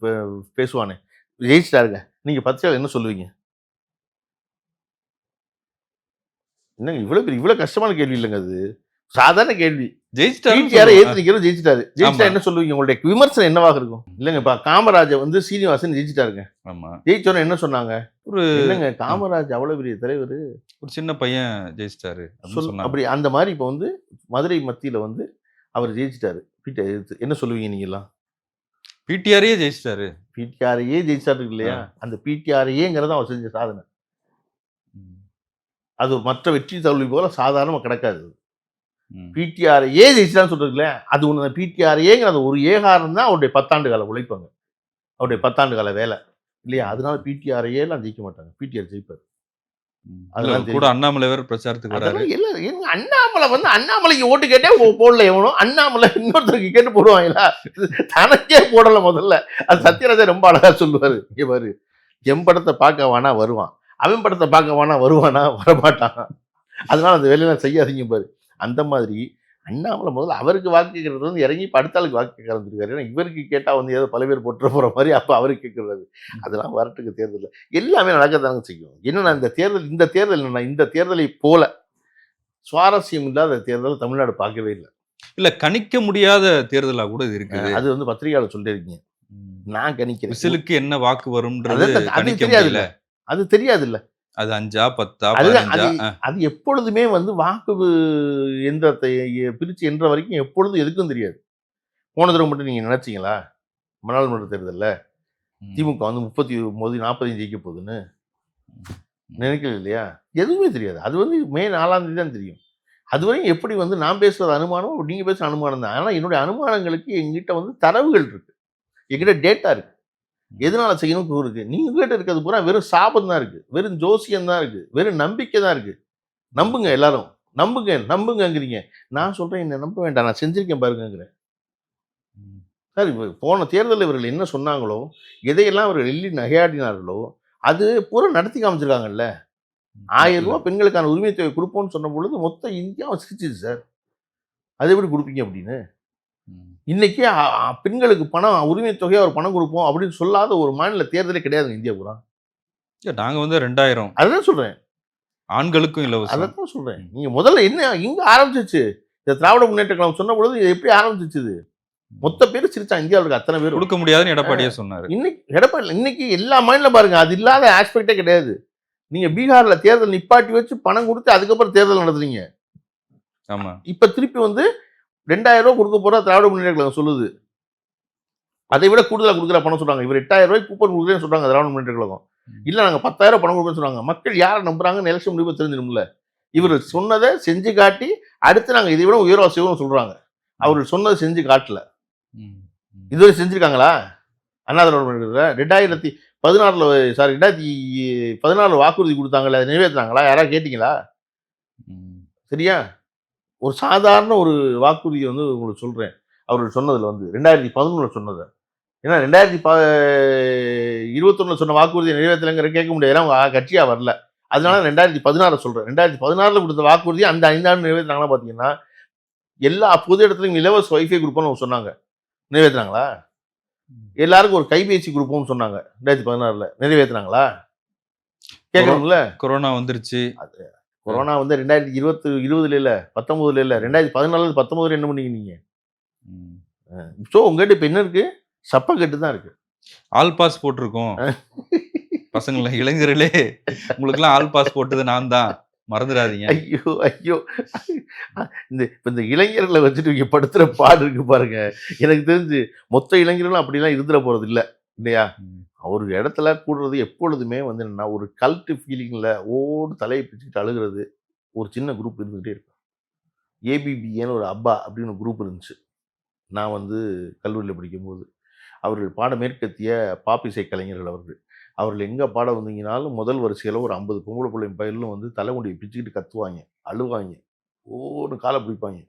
பே பேசுவானே. ஜெயிச்சுட்டாருங்க. நீங்க பத்திரிகையாளர் என்ன சொல்லுவீங்க? என்னங்க இவ்வளோ கஷ்டமான கேள்வி இல்லங்க அது. சாதாரண கேள்வி. ஜெயிச்சிட்டாருன்னு பிடிஆரை சொல்லுவோம். எதிர்த்து நிக்கிறவர் ஜெயிச்சுட்டாரு. ஜெயிச்சுட்டா ஆமா. என்ன சொல்லுவீங்க? உங்களுடைய விமர்சனம் என்னவாக இருக்கும்? இல்லங்க இப்ப காமராஜ வந்து சீனிவாசன் ஜெயிச்சுட்டாருங்க. ஆமா. ஜெயிச்சோனே என்ன சொன்னாங்க? ஒரு என்னங்க காமராஜ் அவ்வளவு பெரிய தலைவரு. ஒரு சின்ன பையன் ஜெயிச்சிட்டாரு அப்படின்னு சொன்னாங்க. அப்படி அந்த மாரி இப்ப வந்து மதுரை மத்தியில வந்து அவர் ஜெயிச்சுட்டாரு. பிடிஆர் எதிர்த்து. என்ன சொல்லுவீங்க நீங்கலாம்? பிடிஆரையே ஜெயிச்சிட்டாரு. பிடிஆரையே ஜெயிச்சாரு இல்லையா? அந்த பிடிஆரையேங்கிறது அவர் செஞ்ச சாதனை. ம். அது மற்ற வெற்றி தோல்வி போல சாதாரணமா கிடக்காது. ம். பிடிஆரையே ஜெயிச்சுட்டான்னு சொல்றீங்கல்ல, அது ஒண்ணு பிடிஆரையேங்கிற அந்த ஒரு ஏகாரம் தான் அவருடைய 10 ஆண்டு கால உழைப்புங்க. அவருடைய 10 ஆண்டு கால வேலை. இல்லையா? அதனால பிடிஆரையேலாம் ஜெயிக்க மாட்டாங்க. பிடிஆர் ஜெயிப்பாரு. இல்ல அதெல்லாம் கூட தெரியும். அண்ணாமலை வேற பிரச்சாரத்துக்கு வராரு. அதெல்லாம் இல்ல ஏங்க அண்ணாமலை வந்து அண்ணாமலைக்கு ஓட்டு கேட்டே போடல எவனும். அண்ணாமலை இன்னொருத்தருக்கு கேட்டு போடுவாங்களா? தனக்கே போடல முதல்ல. அது சத்யராஜா ரொம்ப அழகா சொல்லுவாரு. இங்க பாரு, என் படத்த பார்க்க வேணா வருவான். அவன் படத்த பார்க்க வேணா வருவானா? வரமாட்டான். அதனால அந்த வேலையெல்லாம் செய்யாதீங்க பாரு. அந்த மாதிரி அண்ணாமலை முதல்ல அவருக்கு வாக்கு கேட்கறது வந்து இறங்கி இப்ப அடுத்த ஆளுக்கு வாக்கு கேட்க ஆரம்பிச்சிருக்காரு. ஏன்னா இவருக்கு கேட்டா வந்து ஏதோ பல பேர் போட்டுற போற மாரி அப்ப அவருக்கு கேட்கறது. அதெல்லாம் வரட்டுக்கு தேர்தல்ல. எல்லாமே நடக்கத்தாங்க செய்யும். என்னன்னா இந்த தேர்தல் என்னன்னா, இந்த தேர்தலை போல சுவாரஸ்யம் இல்லாத தேர்தல் தமிழ்நாடு பார்க்கவே இல்ல. இல்ல கணிக்க முடியாத தேர்தலா கூட இது இருக்குது. அது வந்து பத்திரிகையாளர் சொல்லியிருக்கீங்க. ம். நான் கணிக்கிறேன். விசிலுக்கு என்ன வாக்கு வரும்ன்றது அது கணிக்க தெரியாதுல்ல. முடியல. அது தெரியாதுல்ல. அது 5ஆ, 10ஆ, அதுதான் 15ஆ? அது எப்பொழுதுமே வந்து வாக்கு எந்திரத்தை பிரிச்சு எண்ற வரைக்கும் எப்பொழுதும் எதுக்கும் தெரியாது. போன தடவ மட்டும் நீங்க நினைச்சீங்களா? நாடாளுமன்ற தேர்தல்ல ம். திமுக வந்து 39, 40 ஜெயிக்க போகுதுன்னு ம். நினைக்கல இல்லையா? எதுவுமே தெரியாது. அது வந்து மே 4ஆம் தேதி தான் தெரியும். அதுவரையும் எப்படி வந்து நான் பேசுறது அனுமானம், நீங்க பேசுற அனுமானம் தான். ஆனா என்னுடைய அனுமானங்களுக்கு என்கிட்ட வந்து தரவுகள் இருக்கு. என்கிட்ட டேட்டா இருக்கு. எதனால செய்யணும்னு இருக்கு. நீங்க கிட்ட இருக்கிறது பூரா வெறும் சாபம் தான் இருக்கு. வெறும் ஜோசியம் தான் இருக்கு. வெறும் நம்பிக்கை தான் இருக்கு. நம்புங்க எல்லாரும். நம்புங்க, நம்புங்கங்கிறீங்க. நான் சொல்றேன் என்ன நம்ப வேண்டாம். நான் செஞ்சிருக்கேன் பாருங்கங்கிறேன். ம். சார் போன தேர்தல்ல இவர்கள் என்ன சொன்னாங்களோ, எதையெல்லாம் அவர்கள் எள்ளி நகையாடினார்களோ, அது பூரா நடத்தி காமிச்சிருக்காங்கல்ல. ரூ. இல்ல. 1000 பெண்களுக்கான உரிமை தொகை குடுப்போம்னு சொன்ன பொழுது, மொத்த இந்தியாவும் சிரிச்சுது சார். அது எப்படி குடுப்பீங்க அப்படின்னு? ம். இன்னைக்கு பெண்களுக்கு பணம் உரிமை தொகையா ஒரு பணம் குடுப்போம் அப்படின்னு சொல்லாத ஒரு மாநில தேர்தலே கிடையாதுங்க இந்தியா பூரா. இல்ல நாங்க வந்து 2000 அதுதான் சொல்றேன். ஆண்களுக்கும் இலவசம். அதத்தான் சொல்றேன். ம். நீங்க முதல்ல என்ன எங்க ஆரம்பிச்சுச்சு? இந்த திராவிட முன்னேற்ற கழகம் சொன்ன பொழுது இது எப்படி ஆரம்பிச்சுச்சு இது? ம். மொத்த பேரும் சிரிச்சான் இந்தியாவுல இருக்க அத்தன பேரும். குடுக்க முடியாதுன்னு எடப்பாடியே சொன்னாரு. இன்னைக்கு எடப்பாடி இன்னைக்கு எல்லா மாநிலம் பாருங்க. அது இல்லாத ஆஸ்பெக்ட்டே கிடையாது. நீங்க பீகார்ல தேர்தல் நிப்பாட்டி வச்சு பணம் குடுத்து அதுக்கப்புறம் தேர்தல் நடத்துறீங்க. ஆமா. இப்ப திருப்பி வந்து ரூ. 2000 குடுக்க போறா திராவிட முன்னேற்ற கழகம் சொல்லுது. அதை விட கூடுதலா குடுக்குற பணம் சொல்றாங்க. இவர் ரூ. 8000 கூப்பன் குடுக்குறேன்னு சொல்றாங்க திராவிட முன்னேற்ற கழகம். ம். இல்ல நாங்க 10,000 பணம் குடுக்குறோம்னு சொல்றாங்க. மக்கள் யார நம்புறாங்கன்னு எலக்ஷன் முடிவு தெரிஞ்சிடும்ல. இவரு சொன்னத செஞ்சு காட்டி, அடுத்து நாங்க இதை விட உயர்வா செய்வோம்னு சொல்றாங்க. அவர்கள் சொன்னத செஞ்சு காட்டல. ம். ம். இதுவரை செஞ்சிருக்காங்களா? அண்ணா திராவிட முன்னேற்ற 2016ல சாரி 2014 வாக்குறுதி குடுத்தாங்கல்ல, அத நிறைவேத்துனாங்களா? யாராவது கேட்டீங்களா? ம். சரியா? ஒரு சாதாரண ஒரு வாக்குறுதிய வந்து உங்களுக்கு சொல்றேன். அவர்கள் சொன்னதுல வந்து 2011ல சொன்னத. ஏன்னா 2021ல சொன்ன வாக்குறுதிய நிறைவேத்தலங்கிற கேட்க முடியாது. ஏன்னா அவங்க கட்சியா வரல. அதனால 2016 சொல்றேன். 2016ல குடுத்த வாக்குறுதிய அந்த 5 ஆண்டு நிறைவேத்துனாங்களா பார்த்தீங்கன்னா, எல்லா பொது இடத்துலயும் இலவச வைஃபை குடுப்போம்னு அவங்க சொன்னாங்க. நிறைவேத்துனாங்களா? ம். எல்லாருக்கும் ஒரு கைபேசி குடுப்போம்னு சொன்னாங்க. 2016ல நிறைவேத்துனாங்களா? கேட்கணும்ல. கொரோனா வந்துருச்சு. கொரோனா வந்து 2020ல இல்ல, 19ல இல்ல. 2014ல 19ல என்ன பண்ணீங்க நீங்க? ம். சோ உங்ககிட்ட இப்ப என்ன இருக்கு? சப்பக்கட்டு தான் இருக்கு. ஆல் பாஸ் போட்டிருக்கோம். பசங்கள இளைஞர்களே உங்களுக்கெல்லாம் ஆல் பாஸ் போட்டது நான் தான். மறந்துடாதீங்க. ஐயோ! ஐயோ! இந்த இளைஞர்கள வச்சுட்டு இங்க படுத்துற பாடு இருக்கு பாருங்க. எனக்கு தெரிஞ்சு மொத்த இளைஞர்களும் அப்படிலாம் இருந்துற போறது இல்ல. இல்லையா? ம். ஒரு இடத்துல கூடுறது எப்பொழுதுமே வந்து என்னன்னா, ஒரு கல்ட் ஃபீலிங்ல ஓடு தலைய பிச்சுக்கிட்டு அழுகுறது ஒரு சின்ன குரூப் இருந்துகிட்டே இருக்கும். ஏபிபிஏன்னு ஒரு அப்பா அப்படின்னு ஒரு குரூப் இருந்துச்சு. நான் வந்து கல்லூரியில படிக்கும்போது. அவர்கள் பாட மேற்கத்திய பாப் இசை கலைஞர்கள் அவர்கள். அவர்கள் எங்க பாட வந்தீங்கனாலும் முதல் வரிசையில ஒரு 50 பொம்பள புள்ளைங்க பயிலும் வந்து தலைமுடிய பிச்சுக்கிட்டு கத்துவாய்ங்க, அழுவாய்ங்க, ஓன்னு கால பிடிப்பாய்ங்க.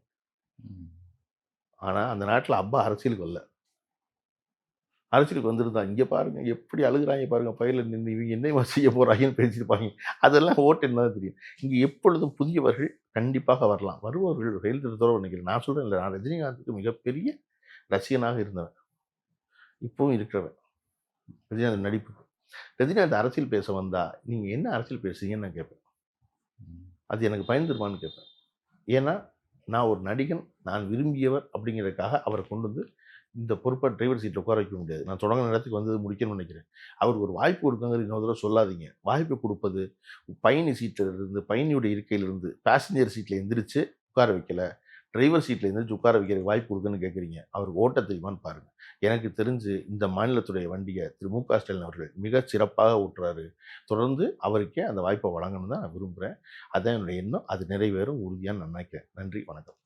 ம். ஆனா அந்த நாட்டுல அப்பா அரசியலுக்கு வரல. அரசியலுக்கு வந்திருந்தா, இங்க பாருங்க எப்படி அழுகுறாய்ங்க பாருங்க பயிர்ல நின்னு, இவங்க என்னய்மா செய்ய போறாய்ங்கன்னு பேசியிருப்பாய்ங்க. அதெல்லாம் ஓட்டு என்னதான் தெரியும். இங்க எப்பொழுதும் புதியவர்கள் கண்டிப்பாக வரலாம். வருபவர்கள் செயல் திட்டத்தோட நினைக்கிறேன். நான் சொல்றேன்ல, நான் ரஜினிகாந்துக்கு மிகப்பெரிய ரசிகனாக இருந்தவன். இப்பவும் இருக்கிறவன். ரஜினிகாந்த் நடிப்பு. ரஜினிகாந்த் அரசியல் பேச வந்தா, நீங்க என்ன அரசியல் பேசுறீங்கன்னு நான் கேட்பேன். ம். அது எனக்கு பயன் தருமான்னு கேட்பேன். ஏன்னா, நான் ஒரு நடிகன், நான் விரும்பியவர் அப்படிங்கிறதுக்காக அவர கொண்டு வந்து இந்த பொறுப்பா டிரைவர் சீட்ல உட்கார வைக்க முடியாது. நான் தொடங்குன இடத்துக்கு வந்தது முடிக்கணும்னு நினைக்கிறேன். அவருக்கு ஒரு வாய்ப்பு கொடுங்கங்கிறது இன்னொரு தடவ சொல்லாதீங்க. வாய்ப்பு குடுப்பது, பயணி சீட்ல இருந்து, பயணியுடைய இருக்கையிலிருந்து, பாசஞ்சர் சீட்ல எந்திரிச்சு உட்கார வைக்கல. டிரைவர் சீட்ல எந்திரிச்சு உட்கார வைக்கிறதுக்கு வாய்ப்பு குடுங்கன்னு கேட்கிறீங்க. அவருக்கு ஓட்ட தெரியுமான்னு பாருங்க. எனக்கு தெரிஞ்சு இந்த மாநிலத்துடைய வண்டிய திரு மு.க. ஸ்டாலின் அவர்கள் மிகச் சிறப்பாக ஓட்டுறாரு. தொடர்ந்து அவருக்கே அந்த வாய்ப்ப வழங்கணும்னு தான் நான் விரும்புறேன். அதான் என்னுடைய எண்ணம். அது நிறைவேறும் உறுதியா நான் நினைக்கிறேன். நன்றி, வணக்கம்.